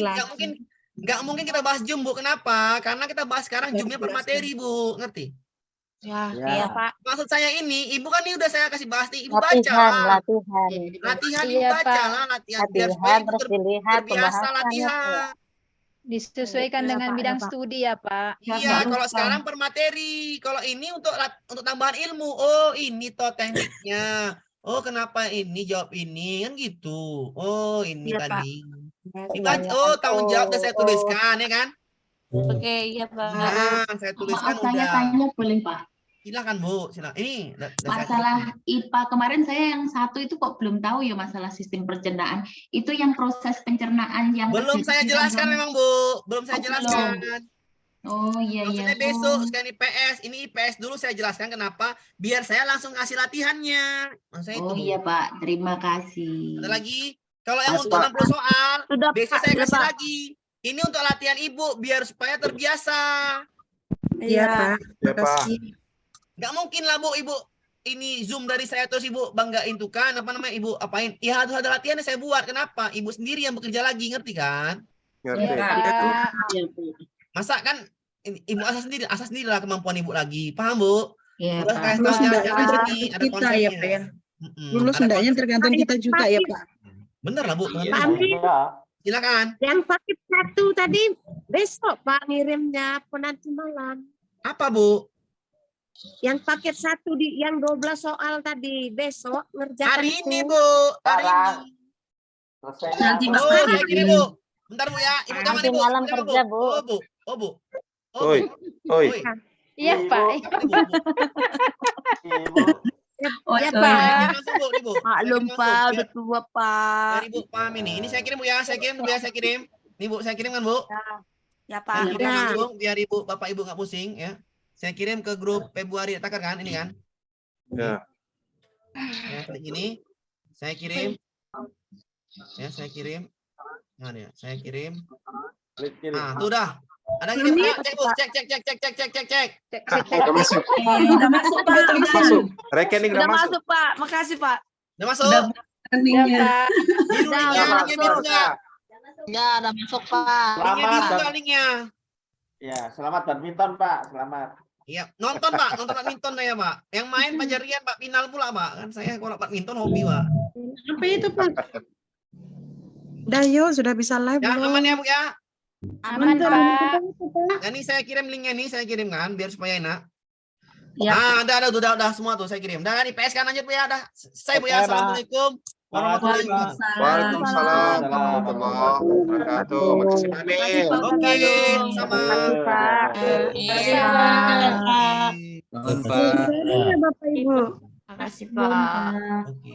nggak mungkin kita bahas Zoom Bu. Kenapa? Karena kita bahas sekarang Zoomnya per materi Bu, ngerti? Ya. Iya Pak. Maksud saya ini, Ibu kan ini udah saya kasih bahas nih, Ibu baca Latihan, lah. latihan. Latihan Iya, dibaca Pak. lah, latihan biar supaya Latihan Ibu terus dilihat terbiasa pembahasannya. latihan. Disesuaikan Iya, dengan Pak, bidang ya, Pak. studi ya Pak. Iya, kalau sekarang per materi. Kalau ini untuk tambahan ilmu. Oh, ini toh tekniknya. Oh, kenapa ini jawab ini kan gitu. Oh, ini Iya, Pak. tadi. Dibaca, oh, tanggung jawab udah saya tuliskan ya kan? Oke, iya Pak. Nah, saya tuliskan Maaf, saya udah. tanya boleh Pak? Silakan Bu, silakan. Ini udah saya Masalah tuliskan. IPA kemarin saya yang satu itu kok belum tahu ya masalah sistem pencernaan. Itu yang proses pencernaan yang Belum terjadi saya di jelaskan dalam- memang Bu, belum saya Oh, jelaskan. Oh iya iya. Maksudnya besok sekarang IPS, ini IPS dulu saya jelaskan kenapa biar saya langsung kasih latihannya. Maksudnya itu. Oh Bu. iya Pak, terima kasih. Ada lagi? Kalau yang Mas, untuk Pak. 60 soal, Sudah besok Pak, saya sudah, kasih Pak. lagi. Ini untuk latihan Ibu biar supaya terbiasa. Iya Pak. Ya Pak. Makasih. Nggak mungkin lah Bu, Ibu ini Zoom dari saya terus Ibu banggain tuh kan apa namanya Ibu apain? Ya harus ada latihannya saya buat. Kenapa? Ibu sendiri yang bekerja lagi, ngerti kan? Ngerti. Iya Pak. Masa kan Ibu asas sendiri lah kemampuan Ibu lagi. Paham Bu? Iya Udah Pak. kasih Lulus tahu hendaknya cara tergantung ini, ada kita ya konsepnya. Pak ya. Mm-mm, Lulus ada hendaknya konsep. tergantung kita juga ya Pak. Bener lah Bu. Iya. teman-teman. Iya. Silakan. Yang paket satu tadi besok Pak ngirimnya apa nanti malam? Apa Bu? Yang paket satu yang 12 soal tadi besok ngerjakan Hari itu. ini Bu. Hari Sekarang. ini. Selesai. Nanti Oh, saya kira Bu. Bentar Bu ya. Ibu jangan Nanti Ibu. malam Jangan, kerja, Bu. Oh Bu. Oh Bu. Oh, Oi, Bu. oi. Iya Ibu. Pak. Apa nih, Bu? Ibu. Oh, Ya iya. Pak. Saya langsung Bu, nih, Bu. Maklum Saya kirim Pak, langsung, udah tua Pak. biar Ibu paham ini. Ini saya kirim Bu ya. Saya kirim Bu ya. Saya kirim. Nih Bu, saya kirim kan Bu. Ya Saya Pak. kirim Ya. langsung biar Ibu, Bapak Ibu nggak pusing ya. Saya kirim ke grup Februari Takar kan ini kan. Ya. Ya, klik ini. Saya kirim. Ya, saya kirim. Nah, ya, saya kirim. Klik kiri. Nah, tuh udah. Ada kirim. Ayo, cek, Bu. Cek. Udah masuk. Udah masuk, Pak. Udah masuk. Rekening udah masuk. Pak. Makasih, Pak. Udah masuk. Rekeningnya. Biru linknya, linknya biru nggak? Ya, udah masuk, Pak. Linknya biru Selamat. nggak linknya? Ya, selamat badminton, Pak. Selamat. Iya, nonton Pak, nonton badminton saya Pak. Yang main Pak Jarian, Pak Pinal pula Pak. Kan saya kalau badminton hobi Pak. Apa itu, Pak? Dayo sudah bisa live Ya, belum? aman ya Bu ya. Aman, Pak. Nah, ini saya kirim linknya nih, saya kirim kan, biar supaya enak. Ya. Ah, udah semua tuh saya kirim. Udah di PS kan lanjut Bu ya, udah. Saya Bu ya. Oke, Pak. Assalamualaikum warahmatullahi wabarakatuh. Waalaikumsalam warahmatullahi wabarakatuh. Makasih Pak Daniel. Oke, sama. Pak. Iya, Pak. Nuhun, Pak. Bapak Ibu. Makasih, Pak. Oke.